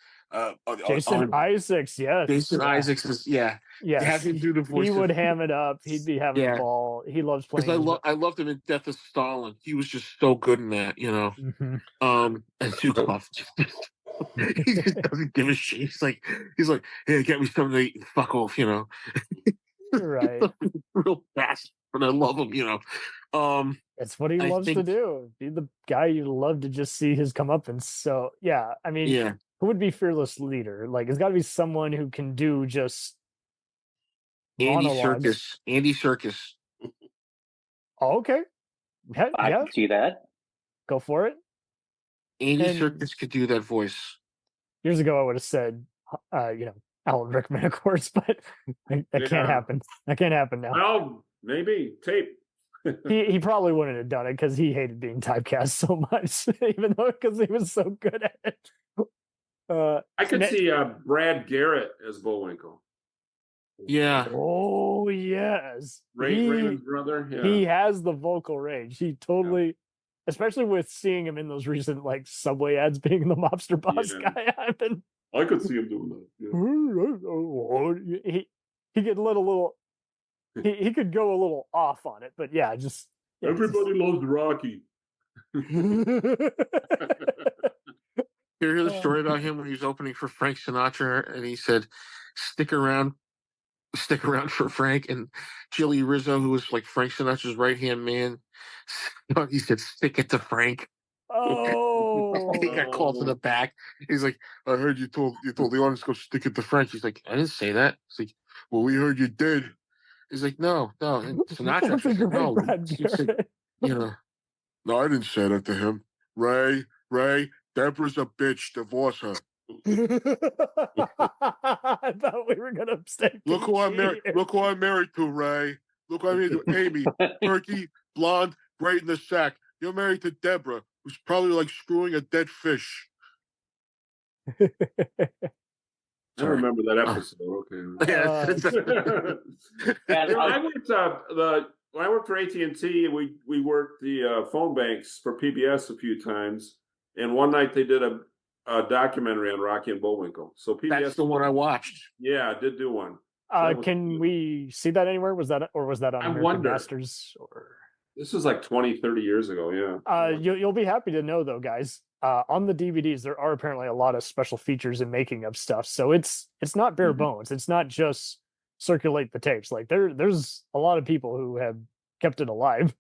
Jason Isaacs, yes. Jason Isaacs is Yes. Have him do the voice. He would ham it up. He'd be having a ball. He loves playing. Because I loved him in Death of Stalin. He was just so good in that, Mm-hmm. And Zukov he just doesn't give a shit. He's like, hey, get me something to eat and fuck off, Right. Real fast, but I love him, That's what he loves to do. Be the guy you love to just see his comeuppance. So yeah, I mean, who would be fearless leader? Like, it's got to be someone who can do just Andy monologues. Serkis. Oh, okay. I can see that. Go for it. Andy Serkis could do that voice. Years ago, I would have said, Alan Rickman, of course, but that can't happen. That can't happen now. Well, maybe tape. he probably wouldn't have done it because he hated being typecast so much, even though because he was so good at it. I could see Brad Garrett as Bullwinkle. Yeah. Oh yes. Raymond's brother. Yeah. He has the vocal range. He totally, especially with seeing him in those recent like Subway ads, being the mobster boss guy. I could see him doing that. Yeah. He could let a little. He could go a little off on it, but everybody loves Rocky. You hear the story about him when he was opening for Frank Sinatra, and he said, "Stick around for Frank." And Jilly Rizzo, who was like Frank Sinatra's right-hand man, he said, "Stick it to Frank." Oh, he got called to the back. He's like, "I heard you told the audience to go stick it to Frank." He's like, "I didn't say that." He's like, "Well, we heard you did." He's like, "No." And Sinatra said, "No." Said, no, I didn't say that to him. Ray, Deborah's a bitch. Divorce her. I thought we were gonna stay. Look who I'm married to, Ray. Look what I mean to Amy. Perky, blonde, great in the sack. You're married to Deborah, who's probably like screwing a dead fish. I remember that episode. Okay. When I worked for AT&T, we worked the phone banks for PBS a few times, and one night they did a documentary on Rocky and Bullwinkle. So PBS, that's the one I watched. Yeah, I did do one. Can we see that anywhere? Was that on American Masters? Or this was like 20, 30 years ago. Yeah. You'll be happy to know though, guys. On the DVDs, there are apparently a lot of special features and making of stuff. So it's not bare bones. It's not just circulate the tapes. Like there's a lot of people who have kept it alive.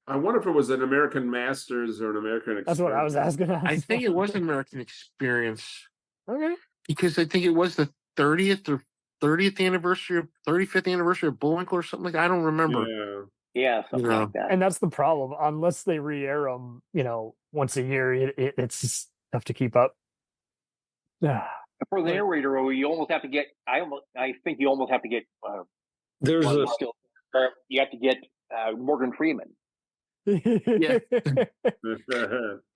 I wonder if it was an American Masters or an American Experience. That's what I was asking. I think it was an American Experience. Okay. Because I think it was the 30th anniversary, 35th anniversary of Bullwinkle or something like that. I don't remember. Yeah, something like that. And that's the problem. Unless they re-air them, once a year, it's just tough to keep up. For the narrator, you almost have to get. I think you almost have to get. There's you have to get Morgan Freeman. Yeah.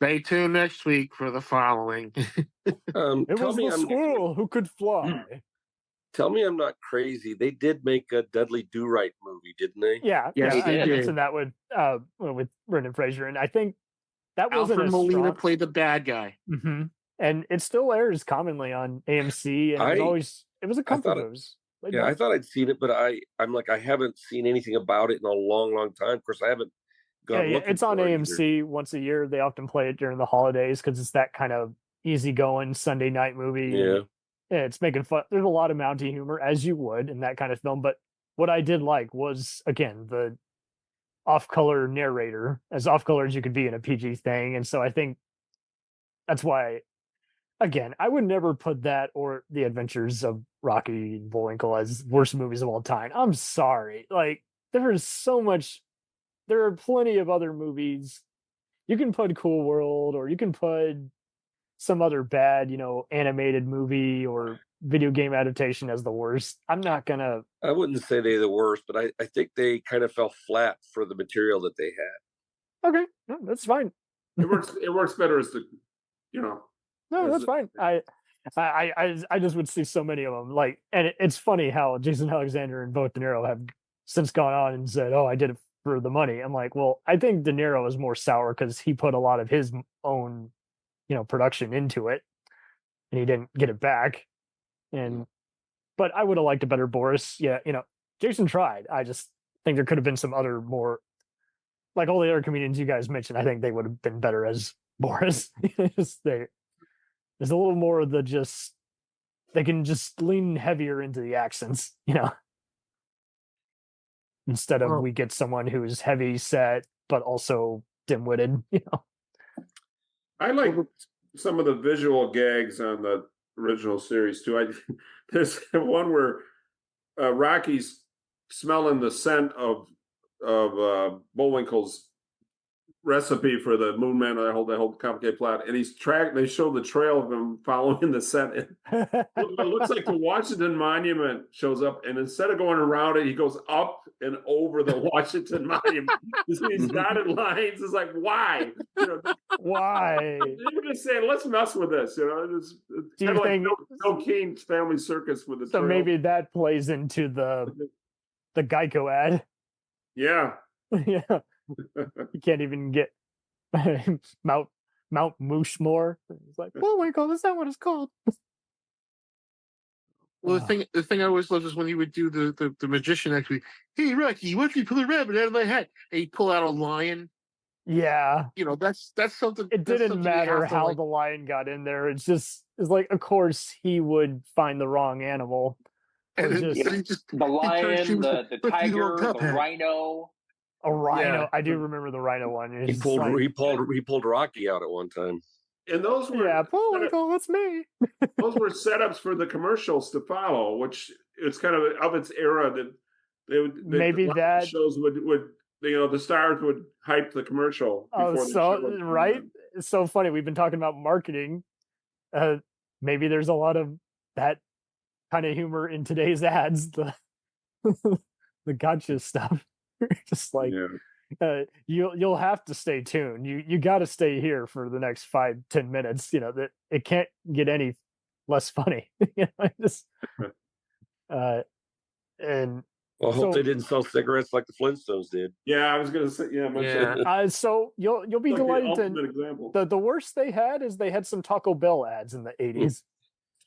Stay tuned next week for the following. It was the squirrel who could fly. Tell me I'm not crazy. They did make a Dudley Do-Right movie, didn't they? Yeah, I mentioned that with Brendan Fraser, and I think that wasn't Alfred as Molina strong. played the bad guy. Mm-hmm. And it still airs commonly on AMC, and it was a comfort news. I thought I'd seen it, but I'm like, I haven't seen anything about it in a long, long time. Of course, I haven't gone looking. It's on for it AMC once a year. They often play it during the holidays because it's that kind of easygoing Sunday night movie. Yeah. It's making fun. There's a lot of Mountie humor, as you would in that kind of film. But what I did like was, again, the off-color narrator, as off-color as you could be in a PG thing. And so I think that's why, again, I would never put that or The Adventures of Rocky and Bullwinkle as worst movies of all time. I'm sorry. Like, there are plenty of other movies. You can put Cool World, or you can put some other bad, animated movie or video game adaptation as the worst. I wouldn't say they're the worst, but I think they kind of fell flat for the material that they had. Okay, no, that's fine. It works better as the, No, that's fine. I just would see so many of them. Like, and it's funny how Jason Alexander and both De Niro have since gone on and said, "Oh, I did it for the money." I'm like, well, I think De Niro is more sour because he put a lot of his own production into it, and he didn't get it back. But I would have liked a better Boris. Yeah, Jason tried. I just think there could have been some other more, like all the other comedians you guys mentioned. I think they would have been better as Boris. There's a little more of they can just lean heavier into the accents, instead of we get someone who's heavy set but also dim-witted. I like some of the visual gags on the original series too. There's one where Rocky's smelling the scent of Bullwinkle's recipe for the Moon Man, that whole complicated plot, and they show the trail of him following the scent. It looks like the Washington Monument shows up, and instead of going around it, he goes up and over the Washington Monument. These dotted lines. It's like, why? Why? You're just saying, let's mess with this. It's kind of like Bill Keene's Family Circus with the so trail. Maybe that plays into the Geico ad. Yeah. Yeah. You can't even get Mount Mooshmore. It's like, Bullwinkle, is that what it's called? Well, the thing I always loved is when he would do the magician actually. Hey, Rocky, watch me pull a rabbit out of my hat, and he'd pull out a lion. Yeah, that's something. It didn't matter how the lion got in there. It's like, of course, he would find the wrong animal. And the lion, the tiger, the rhino. A rhino. Yeah. I do remember the rhino one. He pulled Rocky out at one time. And those were Bullwinkle, that's me. Those were setups for the commercials to follow, which it's kind of its era that maybe that shows would the stars would hype the commercial. Right. It's so funny. We've been talking about marketing. Maybe there's a lot of that kind of humor in today's ads. The gotcha stuff. Just like you'll have to stay tuned. You got to stay here for the next 5-10 minutes. That it can't get any less funny. Just and Well, I hope they didn't sell cigarettes like the Flintstones did. Yeah, I was going to say, so you'll be like the delighted. ultimate example. The worst they had is they had some Taco Bell ads in the 80s.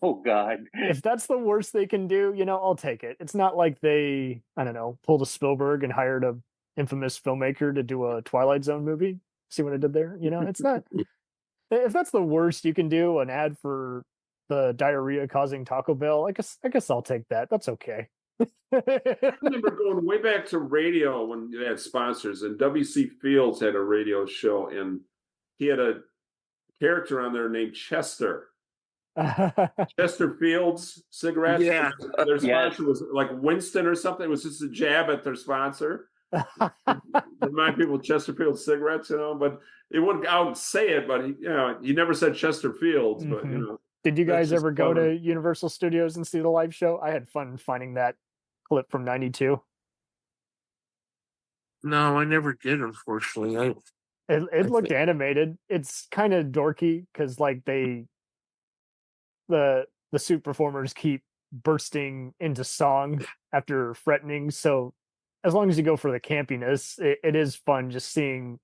Oh God! If that's the worst they can do, I'll take it. It's not like they, I don't know, pulled a Spielberg and hired a infamous filmmaker to do a Twilight Zone movie. See what I did there? It's not. If that's the worst you can do, an ad for the diarrhea causing Taco Bell, I guess I'll take that. That's okay. I remember going way back to radio when they had sponsors, and W.C. Fields had a radio show, and he had a character on there named Chester. Chester Fields cigarettes. Yeah. Their sponsor was like Winston or something. It was just a jab at their sponsor. Remind people of Chester Fields cigarettes, but he wouldn't out and say it, but he never said Chester Fields, but Did you guys ever go to Universal Studios and see the live show? I had fun finding that clip from '92. No, I never did, unfortunately. It looked animated. It's kind of dorky because like the suit performers keep bursting into song after threatening. So as long as you go for the campiness, it is fun just seeing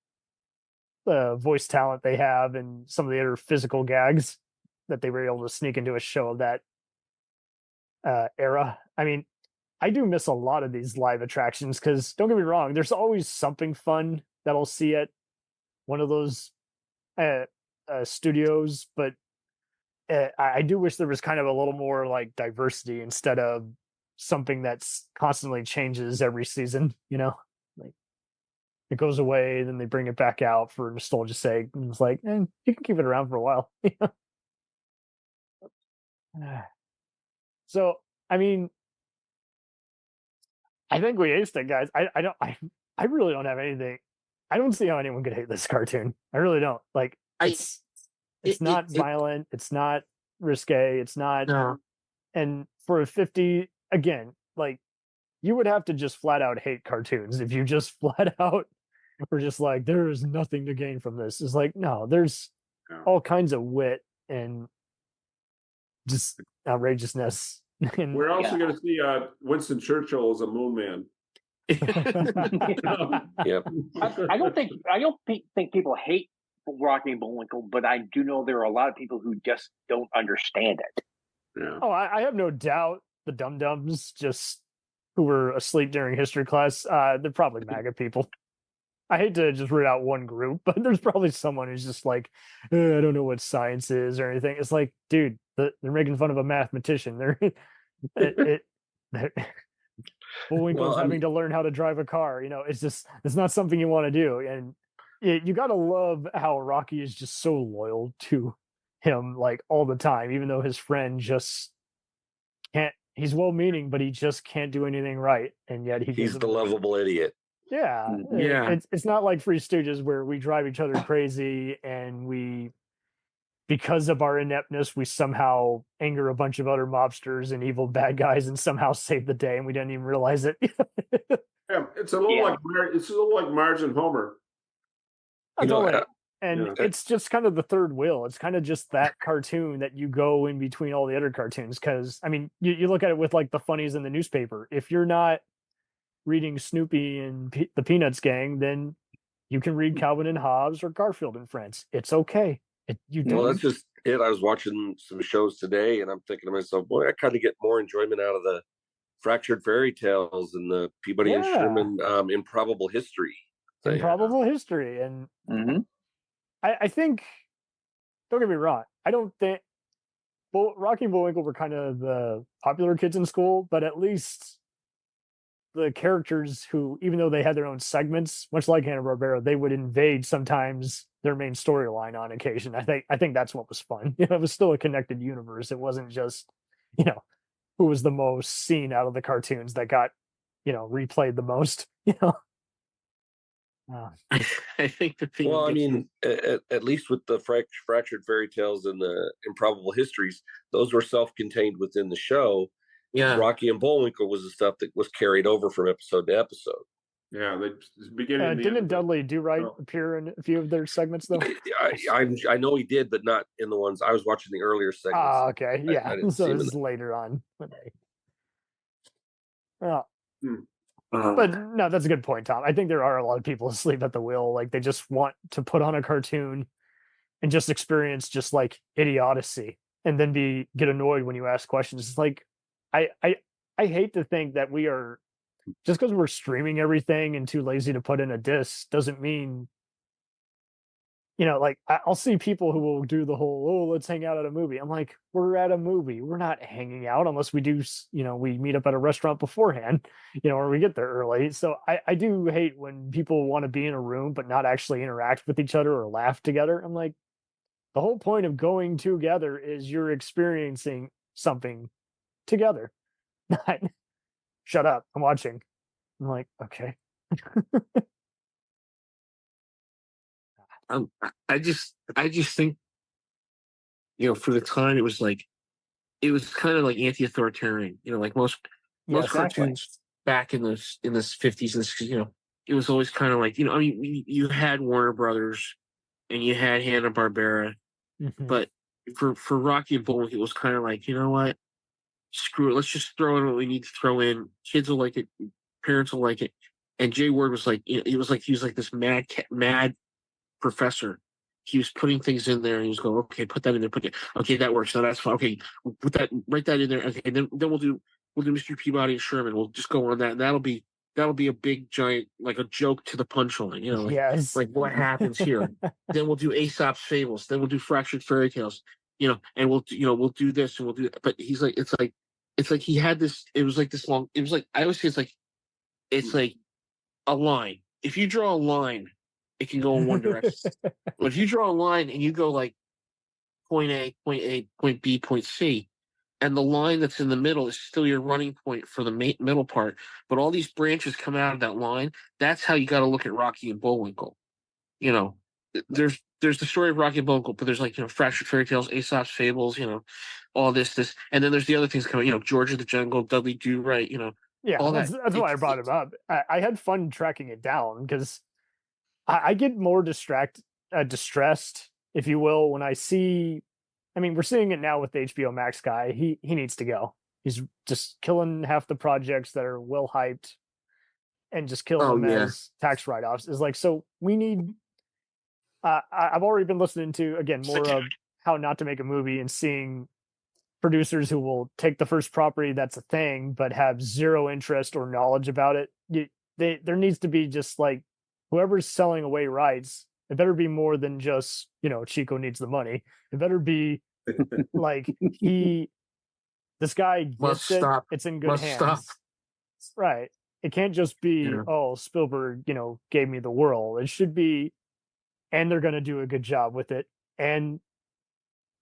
the voice talent they have and some of the other physical gags that they were able to sneak into a show of that era. I mean, I do miss a lot of these live attractions because don't get me wrong, there's always something fun that I'll see at one of those studios, but I do wish there was kind of a little more like diversity instead of something that's constantly changes every season, like it goes away, then they bring it back out for nostalgia's sake. And it's like, you can keep it around for a while. So, I mean, I think we aced it, guys. I really don't have anything. I don't see how anyone could hate this cartoon. I really don't. Like, it's not violent. It's not risque. It's not. No. And for a 50, again, like, you would have to just flat out hate cartoons if you just flat out were just like, there is nothing to gain from this. It's like, no, there's all kinds of wit and just outrageousness. And, we're also going to see Winston Churchill as a moon man. Yep. I don't think people hate Rocky and Bullwinkle, but I do know there are a lot of people who just don't understand it. Yeah. Oh, I have no doubt the dum-dums just who were asleep during history class, they're probably MAGA people. I hate to just root out one group, but there's probably someone who's just like, I don't know what science is or anything. It's like, dude, they're making fun of a mathematician. Bullwinkle's having to learn how to drive a car. It's not something you want to do. And you got to love how Rocky is just so loyal to him, like all the time, even though his friend just can't. He's well-meaning, but he just can't do anything right, and yet he's the lovable idiot. Yeah. It's not like Three Stooges where we drive each other crazy and we, because of our ineptness, we somehow anger a bunch of other mobsters and evil bad guys and somehow save the day, and we didn't even realize it. Yeah, it's a little like Marge and Homer. It's just kind of the third wheel. It's kind of just that cartoon that you go in between all the other cartoons. Because, I mean, you look at it with like the funnies in the newspaper. If you're not reading Snoopy and the Peanuts Gang, then you can read Calvin and Hobbes or Garfield and Friends. It's okay. Well, that's just it. I was watching some shows today, and I'm thinking to myself, boy, I kind of get more enjoyment out of the Fractured Fairy Tales and the Peabody and Sherman Improbable History. Improbable History. And I think, don't get me wrong, I don't think Rocky and Bullwinkle were kind of the popular kids in school, but at least the characters who, even though they had their own segments, much like Hanna-Barbera, they would invade sometimes their main storyline on occasion. I think that's what was fun. It was still a connected universe. It wasn't just, who was the most seen out of the cartoons that got, replayed the most, I think the thing. Well, I mean, at least with the Fractured Fairy Tales and the Improbable Histories, those were self-contained within the show. Yeah, Rocky and Bullwinkle was the stuff that was carried over from episode to episode. Yeah, the beginning and the Didn't end. Dudley Do Right appear in a few of their segments though? I know he did, but not in the ones I was watching the earlier segments. Ah, okay, yeah. I didn't see So him this in is later on when they. Well, Uh, but no, that's a good point, Tom. I think there are a lot of people asleep at the wheel. Like they just want to put on a cartoon and just experience just like idiocy, and then get annoyed when you ask questions. It's like I hate to think that we are just because we're streaming everything and too lazy to put in a disc doesn't mean, like I'll see people who will do the whole, oh, let's hang out at a movie. I'm like, we're at a movie. We're not hanging out unless we do, we meet up at a restaurant beforehand, or we get there early. So I do hate when people want to be in a room but not actually interact with each other or laugh together. I'm like, the whole point of going together is you're experiencing something together. Not shut up, I'm watching. I'm like, okay. I just think, for the time, it was kind of like anti-authoritarian. Like most cartoons back in the 50s and 60s. It was always kind of like, I mean, you had Warner Brothers and you had Hanna-Barbera, but for Rocky and Bullwinkle, it was kind of like, you know what? Screw it. Let's just throw in what we need to throw in. Kids will like it. Parents will like it. And Jay Ward was like, he was like this mad professor. He was putting things in there and he was going, okay, put that in there. Okay, that works. So that's fine. Okay, write that in there. Okay, and then we'll do Mr. Peabody and Sherman. We'll just go on that. And that'll be a big giant, like a joke to the punchline. Yes. Like what happens here. Then we'll do Aesop's Fables. Then we'll do Fractured Fairy Tales. And we'll do this and we'll do that. But he's like, it's like he had this. It was like this long. It was like, I always say it's like a line. If you draw a line, it can go in one direction. But if you draw a line and you go like point A, point B, point C, and the line that's in the middle is still your running point for the middle part, but all these branches come out of that line, that's how you got to look at Rocky and Bullwinkle. There's the story of Rocky and Bullwinkle, but there's like, Fractured Fairy Tales, Aesop's Fables, all this, and then there's the other things coming, George of the Jungle, Dudley Do Right, Yeah, all that's why I brought him up. I had fun tracking it down because I get more distressed, if you will, when I see. I mean, we're seeing it now with the HBO Max guy. He needs to go. He's just killing half the projects that are well hyped, and just killing them as tax write-offs. Is like, so we need. I've already been listening to more of how not to make a movie and seeing producers who will take the first property that's a thing but have zero interest or knowledge about it. There needs to be just like whoever's selling away rights. It better be more than just Chico needs the money. It better be like this guy gets it. Stop. It's in good Must hands. stop. Right. It can't just be Spielberg gave me the world. It should be, and they're going to do a good job with it. And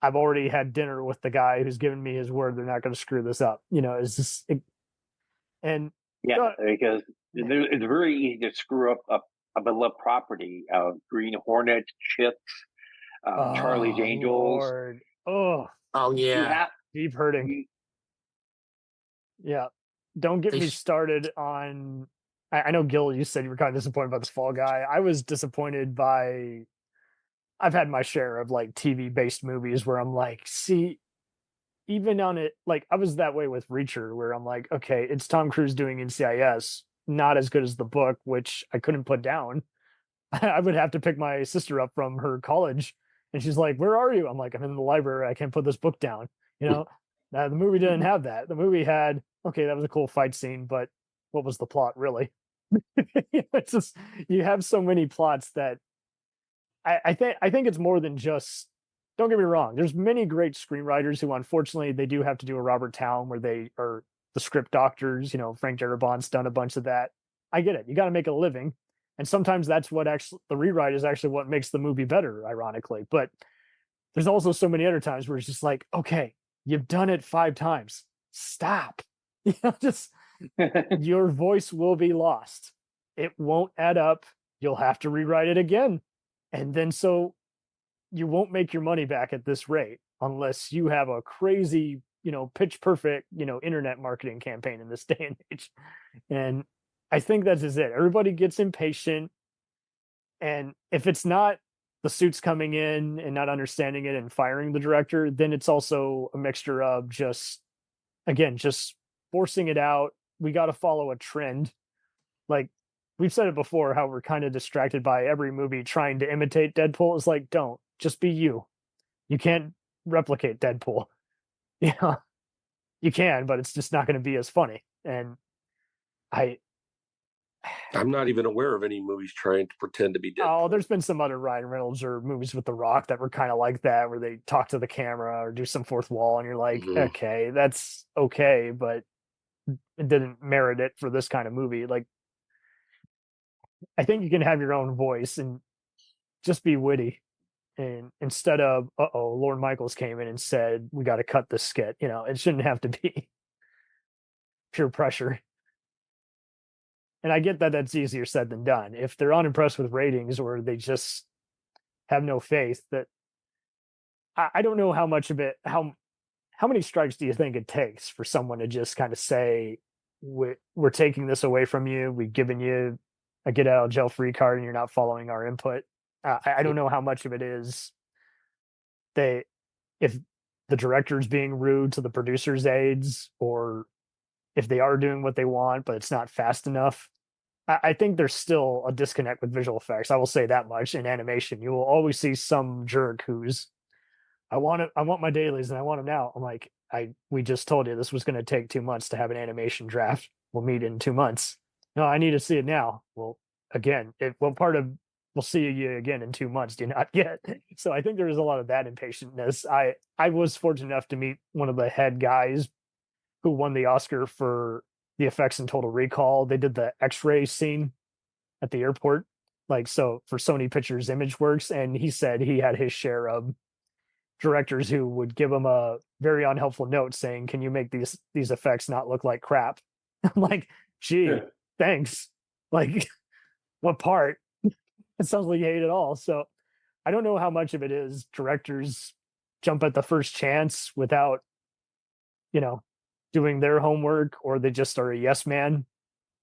I've already had dinner with the guy who's given me his word they're not going to screw this up. It's just and because it's very easy to screw up a beloved property. Green Hornet, Chips, Charlie's Angels. Lord. Oh yeah, deep hurting. Yeah, don't get me started on. I know, Gil, you said you were kind of disappointed about this Fall Guy. I was disappointed by. I've had my share of like TV-based movies where I'm like, see, even on it, like I was that way with Reacher, where I'm like, okay, it's Tom Cruise doing NCIS, not as good as the book, which I couldn't put down. I would have to pick my sister up from her college, and she's like, "Where are you?" I'm like, "I'm in the library. I can't put this book down." Now, the movie didn't have that. The movie had, okay, that was a cool fight scene, but what was the plot really? It's just, you have so many plots that I think it's more than just. Don't get me wrong. There's many great screenwriters who, unfortunately, they do have to do a Robert Towne where they are the script doctors. Frank Darabont done a bunch of that. I get it. You got to make a living, and sometimes that's what actually the rewrite is actually what makes the movie better, ironically. But there's also so many other times where it's just like, okay, you've done it 5 times. Stop. Just your voice will be lost. It won't add up. You'll have to rewrite it again. And then so you won't make your money back at this rate unless you have a crazy, pitch perfect, internet marketing campaign in this day and age. And I think that is it. Everybody gets impatient, and if it's not the suits coming in and not understanding it and firing the director, then it's also a mixture of just forcing it out. We got to follow a trend. Like we've said it before, how we're kind of distracted by every movie trying to imitate Deadpool. Is like, don't just be you. You can't replicate Deadpool. Yeah, you can, but it's just not going to be as funny. And I'm not even aware of any movies trying to pretend to be Deadpool. Oh, there's been some other Ryan Reynolds or movies with The Rock that were kind of like that, where they talk to the camera or do some fourth wall, and you're like, okay, that's okay, but it didn't merit it for this kind of movie. Like, I think you can have your own voice and just be witty. And instead of, Lorne Michaels came in and said, we got to cut this skit, it shouldn't have to be pure pressure. And I get that that's easier said than done. If they're unimpressed with ratings or they just have no faith, that I don't know how much of it, how many strikes do you think it takes for someone to just kind of say, we're taking this away from you. We've given you a get out of jail free card and you're not following our input. I don't know how much of it is if the director's being rude to the producer's aides, or if they are doing what they want, but it's not fast enough. I think there's still a disconnect with visual effects. I will say that much. In animation, you will always see some jerk who's, I want my dailies and I want them now. I'm like, we just told you this was going to take 2 months to have an animation draft. We'll meet in 2 months. No, I need to see it now. Well, again, we'll see you again in 2 months. Do not get. So I think there is a lot of that impatientness. I was fortunate enough to meet one of the head guys who won the Oscar for the effects in Total Recall. They did the X-ray scene at the airport, so for Sony Pictures ImageWorks, and he said he had his share of directors who would give him a very unhelpful note saying, "Can you make these effects not look like crap?" I'm like, "Gee, thanks." Like, what part? It sounds like you hate it all. So I don't know how much of it is directors jump at the first chance without, doing their homework, or they just are a yes man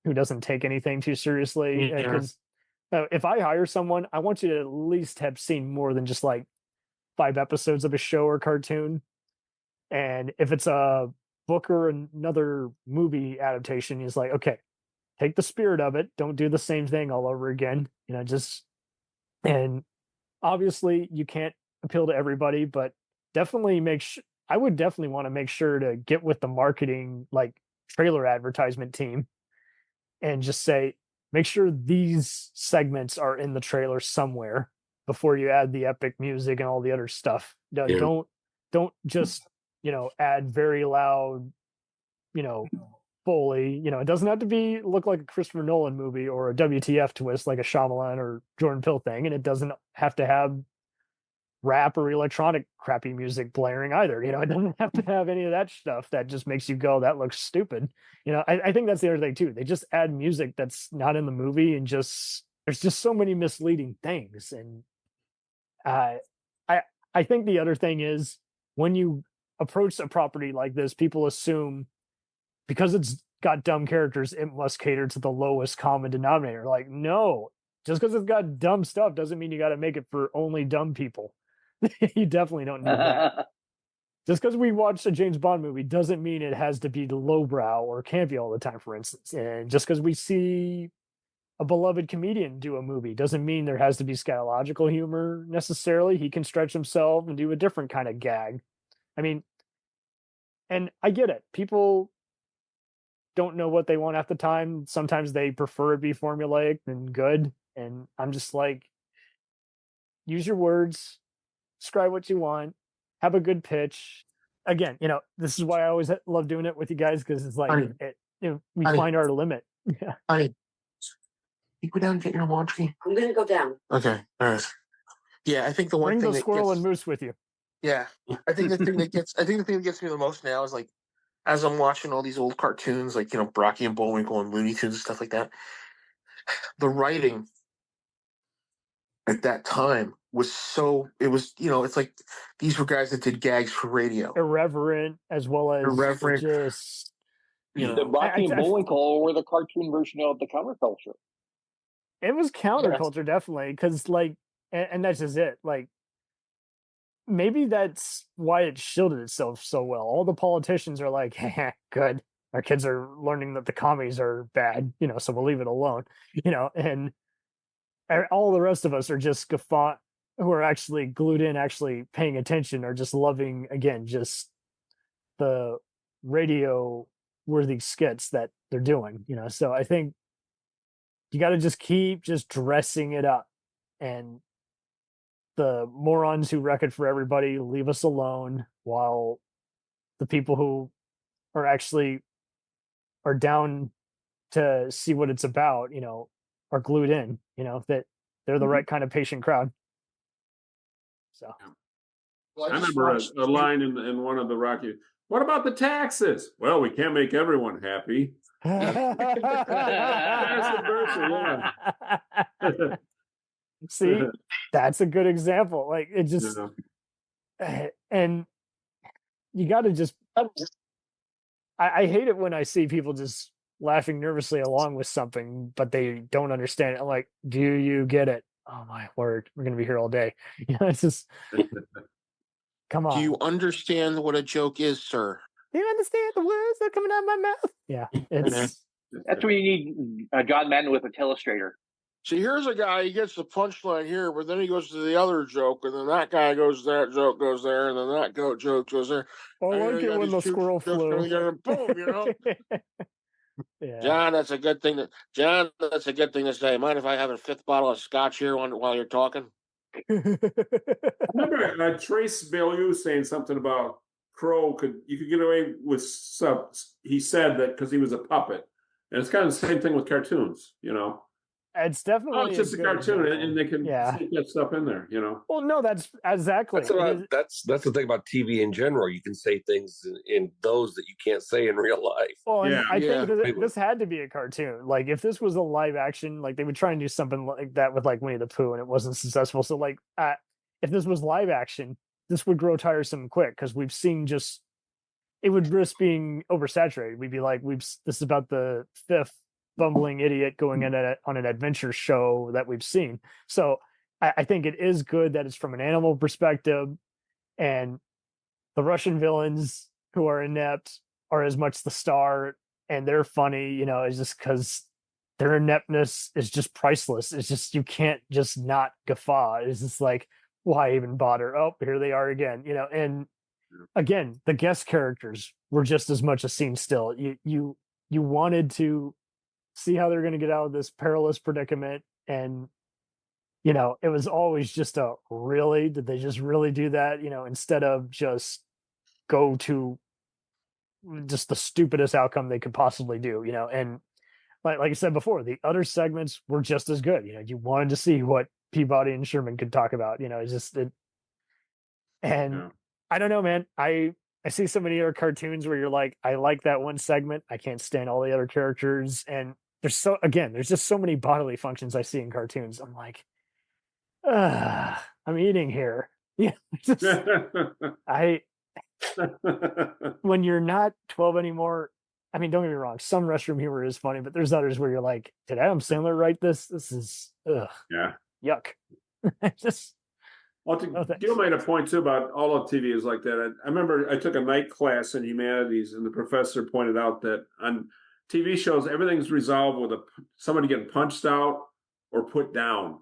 who doesn't take anything too seriously. Because if I hire someone, I want you to at least have seen more than just 5 episodes of a show or cartoon. And if it's a book or another movie adaptation, he's like, okay, take the spirit of it. Don't do the same thing all over again. And obviously you can't appeal to everybody, but definitely I would definitely want to make sure to get with the marketing, trailer advertisement team, and just say, make sure these segments are in the trailer somewhere before you add the epic music and all the other stuff. Don't just, add very loud, Foley. It doesn't have to look like a Christopher Nolan movie or a WTF twist like a Shyamalan or Jordan Peele thing, and it doesn't have to have rap or electronic crappy music blaring either. It doesn't have to have any of that stuff that just makes you go, that looks stupid. I think that's the other thing too. They just add music that's not in the movie, and there's just so many misleading things. And I think the other thing is, when you approach a property like this, people assume because it's got dumb characters, it must cater to the lowest common denominator. Like, no, just because it's got dumb stuff doesn't mean you got to make it for only dumb people. You definitely don't need that. Just because we watched a James Bond movie doesn't mean it has to be lowbrow or campy all the time, for instance. And just because we see a beloved comedian do a movie doesn't mean there has to be scatological humor necessarily. He can stretch himself and do a different kind of gag. I mean, and I get it. People don't know what they want at the time. Sometimes they prefer it be formulaic than good. And I'm just like, use your words, describe what you want, have a good pitch. Again, this is why I always love doing it with you guys, because it's like, we find our limit. Yeah. Honey, you go down and get your laundry. I'm gonna go down. Okay, all right. Yeah, I think the one Bring thing the squirrel and moose with you. Yeah, I think the thing that gets me the most now is as I'm watching all these old cartoons, Brocky and Bullwinkle and Looney Tunes and stuff like that. The writing at that time was it's like these were guys that did gags for radio. Irreverent, as well as irreverent. Just The Rocky and Bullwinkle were the cartoon version of the counterculture. It was counterculture, definitely, because like, and that's just it. Like, maybe that's why it shielded itself so well. All the politicians are like, good. Our kids are learning that the commies are bad, so we'll leave it alone, and all the rest of us are just guffaw who are actually glued in, actually paying attention, or just loving, again, just the radio worthy skits that they're doing, So I think you got to just keep just dressing it up, and the morons who wreck it for everybody leave us alone, while the people who are actually are down to see what it's about, are glued in, that they're the right kind of patient crowd. So I remember a line in one of the Rocky. What about the taxes? Well, we can't make everyone happy. See, that's a good example. Like, it just, and you got to just, I hate it when I see people just laughing nervously along with something, but they don't understand it. I'm like, do you get it? Oh my word, we're going to be here all day. It's just, come on. Do you understand what a joke is, sir? Do you understand the words that are coming out of my mouth? Yeah, it's... That's when you need John Madden with a telestrator. See, here's a guy, he gets the punchline here, but then he goes to the other joke, and then that guy goes, that joke goes there, and then that joke goes there. I like it when the squirrel flew. Boom, Yeah. John, that's a good thing to say. Mind if I have a fifth bottle of scotch here while you're talking? I remember Trace Bellew saying something about Crow you could get away with stuff. He said that because he was a puppet, and it's kind of the same thing with cartoons. It's definitely it's just a cartoon, and they can stick that stuff in there. Well, no, that's exactly. That's the thing about TV in general. You can say things in those that you can't say in real life. Well, and I think this had to be a cartoon. Like, if this was a live action, like, they would try and do something like that with like Winnie the Pooh, and it wasn't successful. So like, if this was live action, this would grow tiresome quick, because we've seen it would risk being oversaturated. We'd be like, this is about the fifth bumbling idiot going on an adventure show that we've seen. So I think it is good that it's from an animal perspective, and the Russian villains who are inept are as much the star, and they're funny, is just because their ineptness is just priceless. It's just, you can't just not guffaw. It's just like, why even bother? Oh, here they are again, and again, the guest characters were just as much a scene still. You wanted to see how they're going to get out of this perilous predicament, and it was always just really, did they just really do that, instead of just go to just the stupidest outcome they could possibly do, and like I said before, the other segments were just as good. You wanted to see what Peabody and Sherman could talk about. It's just I don't know, man. I see so many other cartoons where you're like, I like that one segment, I can't stand all the other characters, and there's just so many bodily functions I see in cartoons. I'm like, I'm eating here. Yeah, when you're not 12 anymore. I mean, don't get me wrong, some restroom humor is funny, but there's others where you're like, did Adam Sandler write this? This is yuck. Gil made a point too about all of TV is like that. I remember I took a night class in humanities, and the professor pointed out that on TV shows, everything's resolved with somebody getting punched out or put down.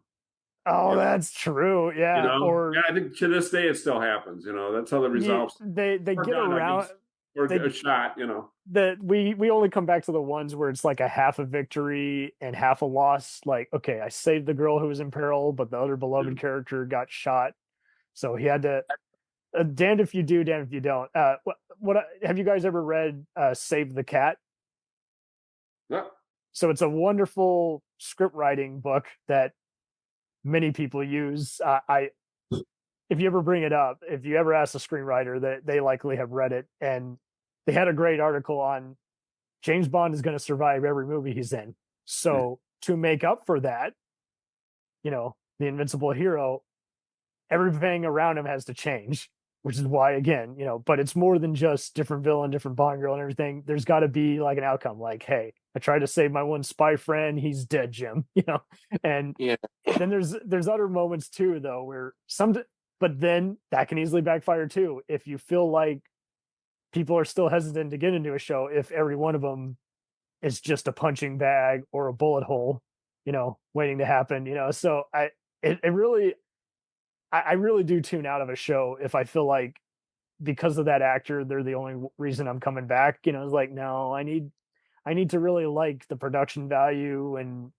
Oh, that's true. Yeah. I think to this day it still happens. That's how they resolve. They get around or a shot. That we only come back to the ones where it's like a half a victory and half a loss. Like, okay, I saved the girl who was in peril, but the other beloved character got shot, so he had to. Damned if you do, damned if you don't. What have you guys ever read? Save the Cat. Yeah. So it's a wonderful script writing book that many people use. If you ever bring it up, if you ever ask a screenwriter, that they likely have read it, and they had a great article on James Bond is going to survive every movie he's in. So to make up for that, the invincible hero, everything around him has to change. which is why, again, but it's more than just different villain, different Bond girl and everything. There's got to be like an outcome. Like, hey, I tried to save my one spy friend. He's dead, Jim, and then there's other moments too, though, where but then that can easily backfire too. If you feel like people are still hesitant to get into a show, if every one of them is just a punching bag or a bullet hole, waiting to happen, so I really do tune out of a show if I feel like because of that actor, they're the only reason I'm coming back. It's like, no, I need to really like the production value and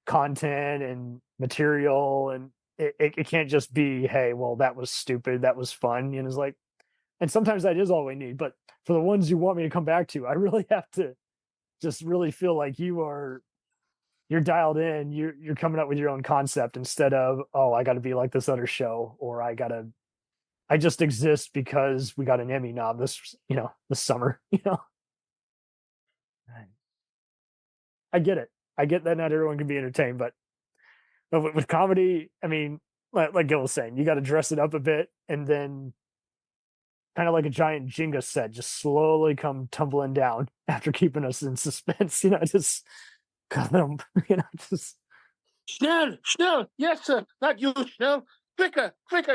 content and material, and it can't just be, hey, well, that was stupid, that was fun. It's like, and sometimes that is all we need. But for the ones you want me to come back to, I really have to just really feel like you're dialed in, you're coming up with your own concept instead of, oh, I got to be like this other show, or I just exist because we got an Emmy nom this summer. I get it. I get that not everyone can be entertained, but with comedy, I mean, like Gil was saying, you got to dress it up a bit, and then kind of like a giant Jenga set, just slowly come tumbling down after keeping us in suspense. Just just Schnell, yes, sir, not you, Schnell. Quicker. Yes,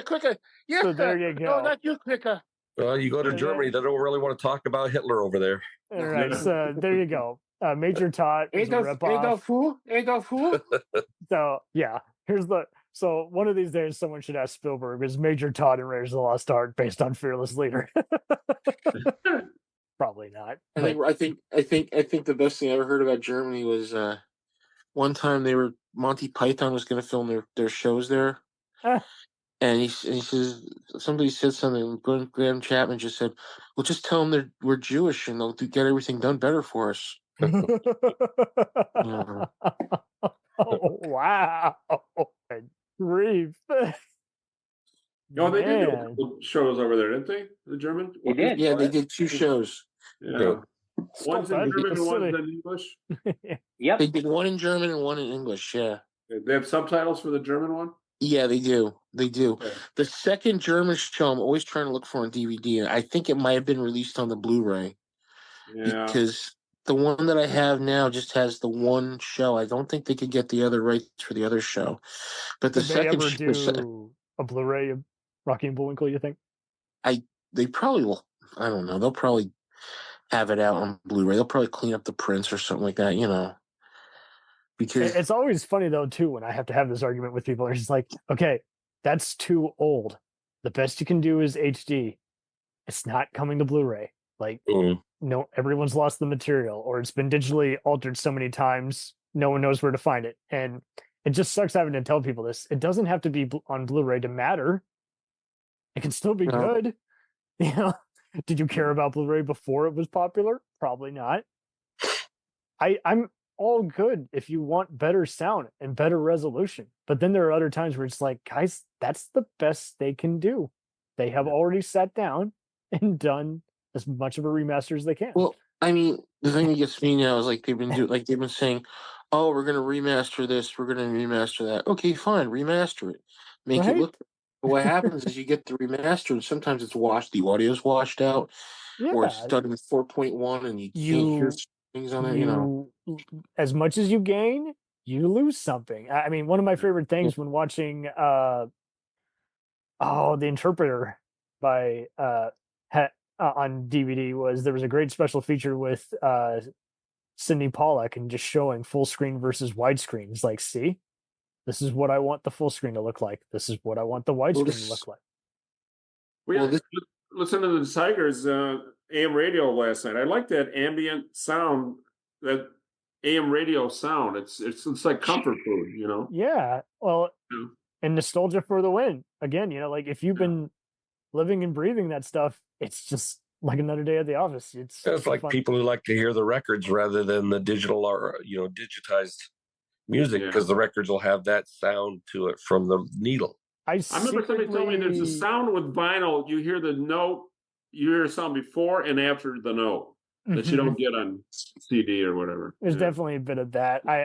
so there sir. you go. No, not you, quicker. Well, you go to Germany, they don't really want to talk about Hitler over there. All right, so there you go. Major Tot is a ripoff. Adolf who? So yeah, so one of these days someone should ask Spielberg, is Major Todd in Raiders of the Lost Ark based on Fearless Leader? Probably not. I think the best thing I ever heard about Germany was one time Monty Python was going to film their shows there, and he says, somebody said something. And Graham Chapman just said, "Well, just tell them we're Jewish and they'll get everything done better for us." Oh, wow. Grief. Oh, they did shows over there, didn't they? The Germans? They did. Yeah, they did 2 shows. Yeah. One's in German and one's in English. Yep. They did one in German and one in English, yeah. They have subtitles for the German one? Yeah, they do. Okay. The second German show I'm always trying to look for on DVD, and I think it might have been released on the Blu-ray. Yeah. Because the one that I have now just has the one show. I don't think they could get the other rights for the other show. But the Did they second ever show, do a Blu-ray of Rocky and Bullwinkle, you think? they probably will. I don't know. They'll probably have it out on Blu-ray. They'll probably clean up the prints or something like that, Because It's always funny, though, too, when I have to have this argument with people. It's just like, okay, that's too old. The best you can do is HD. It's not coming to Blu-ray. Like, no, everyone's lost the material, or it's been digitally altered so many times, no one knows where to find it. And it just sucks having to tell people this. It doesn't have to be on Blu-ray to matter. It can still be good. Did you care about Blu-ray before it was popular? Probably not. I'm all good if you want better sound and better resolution. But then there are other times where it's like, guys, that's the best they can do. They have already sat down and done as much of a remaster as they can. Well, I mean, the thing that gets me now is like they've been saying, "Oh, we're going to remaster this, we're going to remaster that." Okay, fine, remaster it, make it look. But what happens is you get the remaster, and sometimes it's washed, the audio's washed out, or it's done in 4.1, and you can't hear things on it. As much as you gain, you lose something. I mean, one of my favorite things when watching The Interpreter by on DVD was there was a great special feature with Sidney Pollack and just showing full screen versus widescreen. It's like, see, this is what I want the full screen to look like. This is what I want the widescreen to look like. Listen to the Tigers AM radio last night. I like that ambient sound, that AM radio sound. It's like comfort food, Yeah. Well, and nostalgia for the win. Again, like if you've been living and breathing that stuff, it's just like another day at the office. It's like fun. People who like to hear the records rather than the digital or digitized music, because the records will have that sound to it from the needle. I remember somebody told me there's a sound with vinyl. You hear the note, you hear a sound before and after the note that you don't get on CD or whatever. There's definitely a bit of that. I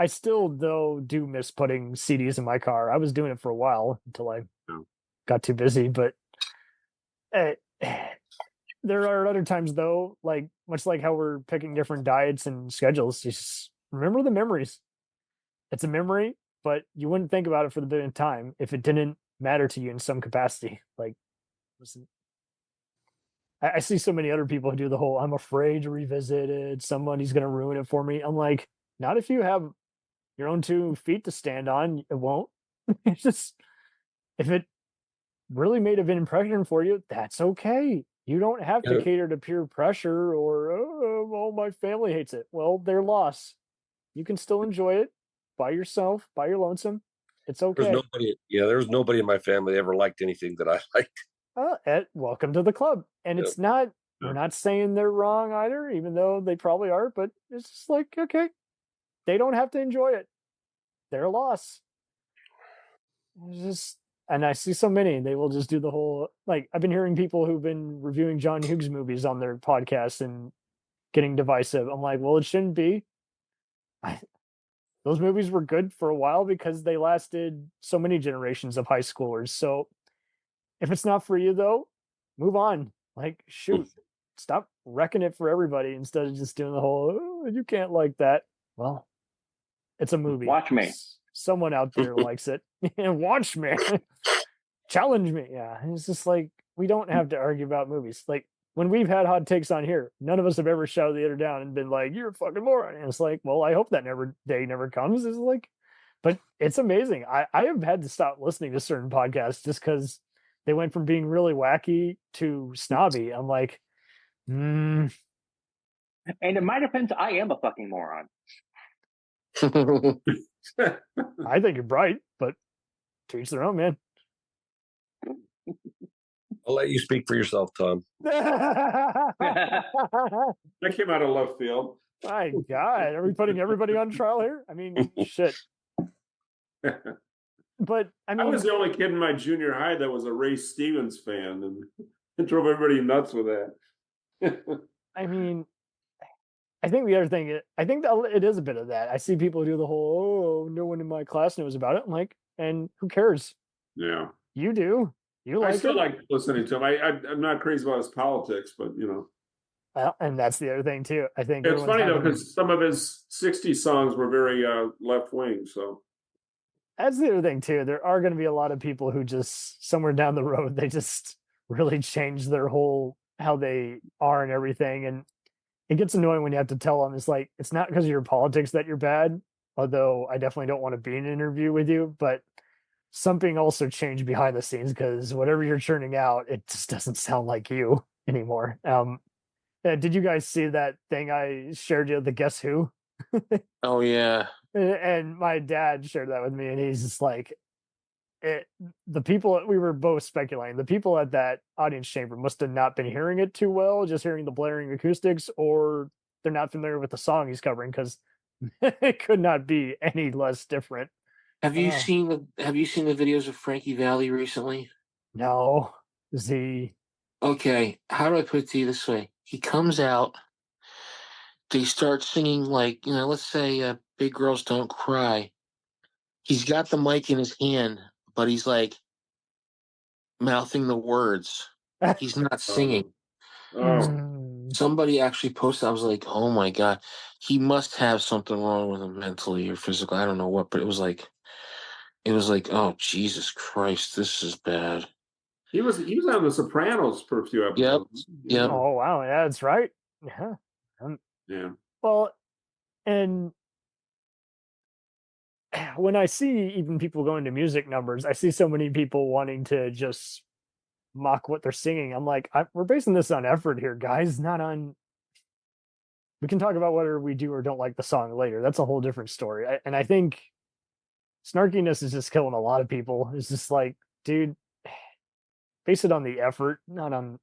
still though do miss putting CDs in my car. I was doing it for a while until I got too busy. But uh, there are other times, though, like much like how we're picking different diets and schedules, just remember the memories. It's a memory, but you wouldn't think about it for the bit of time if it didn't matter to you in some capacity. Like, listen, I see so many other people who do the whole "I'm afraid to revisit it. Somebody's going to ruin it for me." I'm like, not if you have your own 2 feet to stand on. It won't. It's just if it really made an impression for you, that's okay. You don't have to cater to peer pressure or well, my family hates it. Well, their loss. You can still enjoy it by yourself, by your lonesome. It's okay. There was nobody in my family that ever liked anything that I liked. Welcome to the club. And it's not, we're not saying they're wrong either, even though they probably are, but it's just like, okay, they don't have to enjoy it. Their loss. It's just, and I see so many, they will just do the whole, like, I've been hearing people who've been reviewing John Hughes movies on their podcast and getting divisive. I'm like, well, it shouldn't be. Those movies were good for a while because they lasted so many generations of high schoolers. So if it's not for you, though, move on. Like, shoot, stop wrecking it for everybody instead of just doing the whole, oh, you can't like that. Well, it's a movie. Watch me. Someone out there likes it. Watch me. Challenge me. Yeah. It's just like, we don't have to argue about movies. Like, when we've had hot takes on here, none of us have ever shouted the other down and been like, you're a fucking moron. And it's like, well, I hope that day never comes. It's like, but it's amazing. I have had to stop listening to certain podcasts just because they went from being really wacky to snobby. I'm like, And in my defense, I am a fucking moron. I think you're bright, but to each their own, man. I'll let you speak for yourself, Tom. That came out of left field. My God, are we putting everybody on trial here? I mean, shit. But I mean, I was the only kid in my junior high that was a Ray Stevens fan, and it drove everybody nuts with that. I mean, I think the other thing, I think that it is a bit of that. I see people do the whole, oh, no one in my class knows about it. I'm like, and who cares? Yeah, you do. You like I still it? like listening to him. I'm not crazy about his politics, but you know. Well, and that's the other thing too. I think it's funny though because some of his '60s songs were very left wing. So that's the other thing too. There are going to be a lot of people who just somewhere down the road they just really change their whole how they are and everything, and it gets annoying when you have to tell them. It's like it's not because of your politics that you're bad. Although I definitely don't want to be in an interview with you, but something also changed behind the scenes because whatever you're churning out, it just doesn't sound like you anymore. Did you guys see that thing I shared you, the Guess Who? Oh, yeah. And my dad shared that with me, and he's just like, the people, we were both speculating, the people at that audience chamber must have not been hearing it too well, just hearing the blaring acoustics, or they're not familiar with the song he's covering, because it could not be any less different. Have you seen the videos of Frankie Valli recently? No. Is he? Okay, how do I put it to you this way? He comes out, they start singing like, let's say Big Girls Don't Cry. He's got the mic in his hand, but he's like mouthing the words. He's not singing. Somebody actually posted, I was like, oh my God, he must have something wrong with him mentally or physically. I don't know what, but it was like, oh, Jesus Christ, this is bad. He was on The Sopranos for a few episodes. Yep. Oh, wow. Yeah, that's right. Yeah. Yeah. Well, and when I see even people going to music numbers, I see so many people wanting to just mock what they're singing. I'm like, we're basing this on effort here, guys, not on. We can talk about whether we do or don't like the song later. That's a whole different story. And I think snarkiness is just killing a lot of people. It's just like, dude, base it on the effort, not on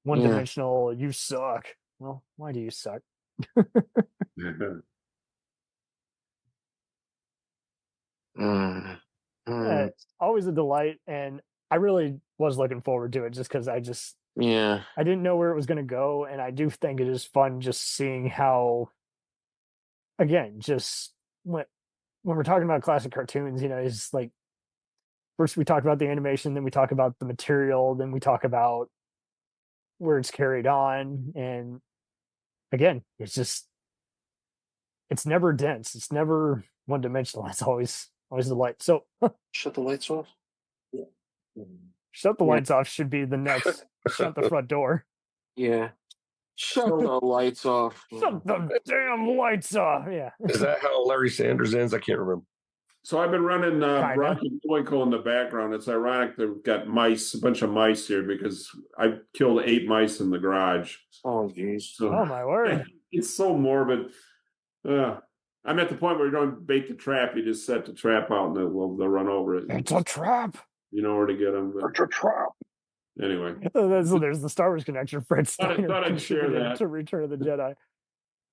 one-dimensional, you suck. Well, why do you suck? It's always a delight, and I really was looking forward to it just because I didn't know where it was going to go, and I do think it is fun just seeing how, again, just when we're talking about classic cartoons, it's like first we talk about the animation, then we talk about the material, then we talk about where it's carried on, and again, it's never dense, it's never one dimensional, it's always the light. So Shut the lights off. shut the lights off should be the next shut the front door. Yeah. Shut the lights off. Shut the damn lights off. Yeah. Is that how Larry Sanders ends? I can't remember. So I've been running Rocky Bullwinkle in the background. It's ironic they've got mice, a bunch of mice here because I killed 8 mice in the garage. Oh, jeez. So, Oh my word. It's so morbid. I'm at the point where you don't bait the trap. You just set the trap out and they'll run over it. It's a trap. You know where to get them. It's a trap. Anyway. So there's the Star Wars connection. Fred Steiner thought I'd share contributed that. to Return of the Jedi.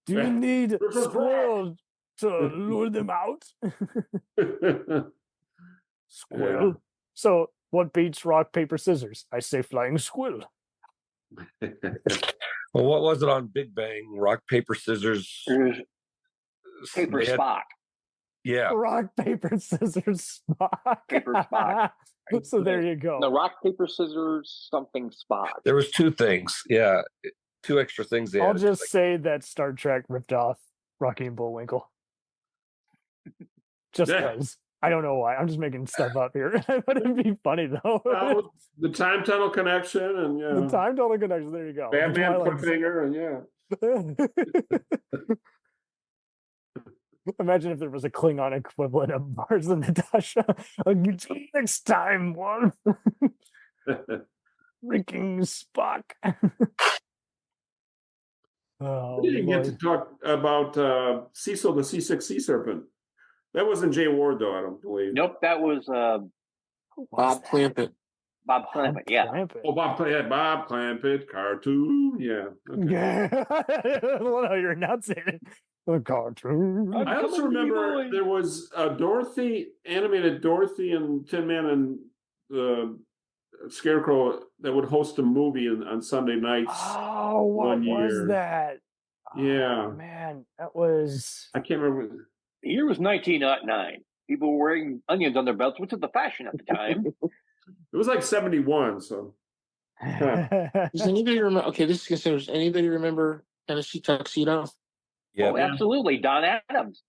Do you need squirrels to lure them out? Squirrel. Yeah. So what beats rock, paper, scissors? I say flying squirrel. Well, what was it on Big Bang? Rock, paper, scissors. Paper They had- Spock. Yeah. Rock, paper, scissors, Spock. Paper Spock. So there you go. The rock, paper, scissors, something Spock. There was 2 things. Yeah. 2 extra things they I'll added. just say that Star Trek ripped off Rocky and Bullwinkle. Just because. I don't know why. I'm just making stuff up here. But it'd be funny though. Well, the time tunnel connection and The time tunnel connection. There you go. Batman Twilight cliffhanger and Imagine if there was a Klingon equivalent of Mars and Natasha. Next time, one. Freaking Spock. Oh, we didn't get boy. to talk about Cecil the C6 Sea Serpent. That wasn't Jay Ward, though, I don't believe. Nope, that was Bob Clampett. Bob Clampett. Yeah. Oh, Bob Clampett, cartoon. Yeah. Okay. Yeah. I love how you're announcing it. The cartoon. I also remember there was animated Dorothy and Tin Man and Scarecrow that would host a movie on Sunday nights. Oh, what one was year. that? Yeah. Oh, man, that was. I can't remember. The year was 1909. People were wearing onions on their belts, which was the fashion at the time. It was like 71, so. Does anybody remember? Okay, this is considered. Does anybody remember Tennessee Tuxedo? Yeah. Oh, absolutely. Don Adams.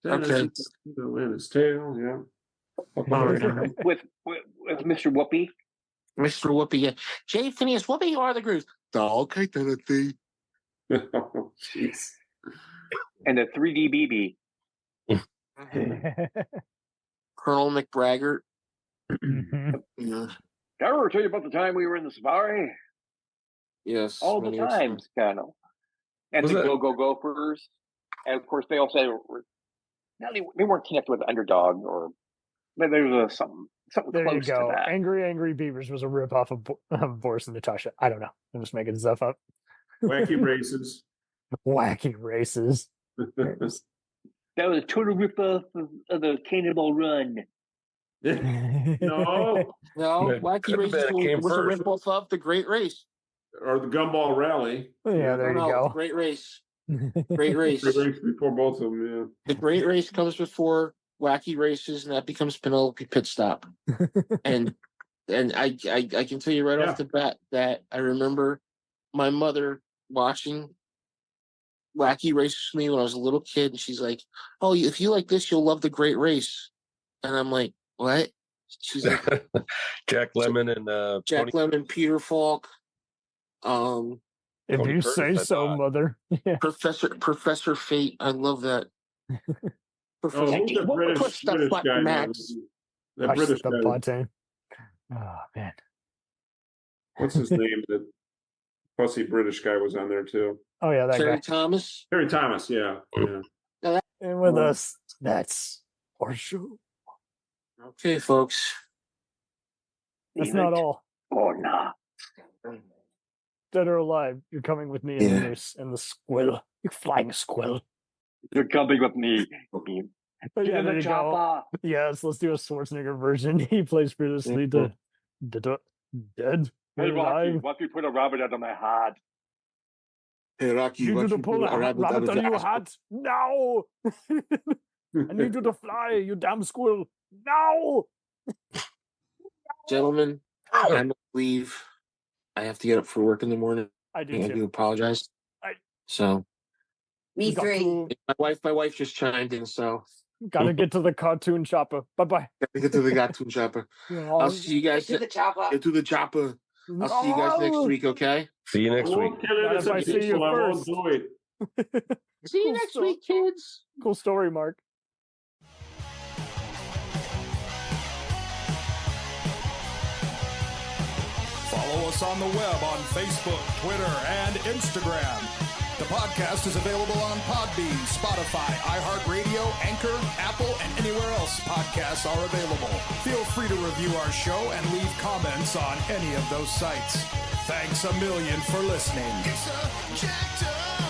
Okay. In his tail, yeah. with Mr. Whoopi. Mr. Whoopi. Yeah. Jay Phineas Whoopi, you are the Groove. Okay, Tennessee. Oh, jeez. And the 3D BB. Colonel McBraggart. Mhm. Yeah. Did I ever tell you about the time we were in the safari? Yes. All the many years times, Colonel. And Was the it- Go-Go Gophers. And of course, they all said they weren't connected with Underdog, or maybe there was something There you close to go. that. Angry Beavers was a ripoff of Boris and Natasha. I don't know. I'm just making stuff up. Wacky races. Wacky races. That was a total ripoff of the Cannonball Run. No. No, It Wacky could've Races been, it came was a first. ripoff of The Great Race. Or the Gumball Rally. Yeah, there you No, go. Great Race. Great Race. The race before both of them, The Great Race comes before Wacky Races, and that becomes Penelope Pit Stop. and I can tell you right off the bat that I remember my mother watching Wacky Races with me when I was a little kid, and she's like, "Oh, if you like this, you'll love The Great Race." And I'm like, "What?" She's like, Jack Lemmon and Jack Lemmon, Peter Falk. If Tony you Curtis, say I so, thought. mother. Yeah. Professor Fate. I love that. Oh, who's the British guy? Max. The Hush British the guy. button. Oh, man. What's his name? The pussy British guy was on there too. Oh, yeah, that Terry guy. Thomas. Terry Thomas, yeah. And with us, that's our show. Okay, folks. That's not all. Oh, nah. Dead or alive, you're coming with me and the moose and the squirrel. You flying squirrel. You're coming with me. Oh, yeah, Get in there the you go. chopper. Yes, let's do a Schwarzenegger version. He plays previously to Dead Hey, or Rocky, Alive. why don't you put a rabbit out of my heart? Hey, Rocky, You why need to don't pull a rabbit rabbit out of on the your ass? hat. No! I need you to fly, you damn squirrel. No! Gentlemen, I believe I have to get up for work in the morning. I do I too. do apologize. So Me three. my wife just chimed in, so Gotta get to the cartoon shopper. Bye-bye. gotta get to the cartoon shopper. I'll see you guys. Get to the chopper. Get to the chopper. I'll see you guys next week, okay? See you next week. Not if I see you first. See you next week, kids. Cool story, Mark. Follow us on the web on Facebook, Twitter, and Instagram. The podcast is available on Podbean, Spotify, iHeartRadio, Anchor, Apple, and anywhere else podcasts are available. Feel free to review our show and leave comments on any of those sites. Thanks a million for listening. It's a jacked up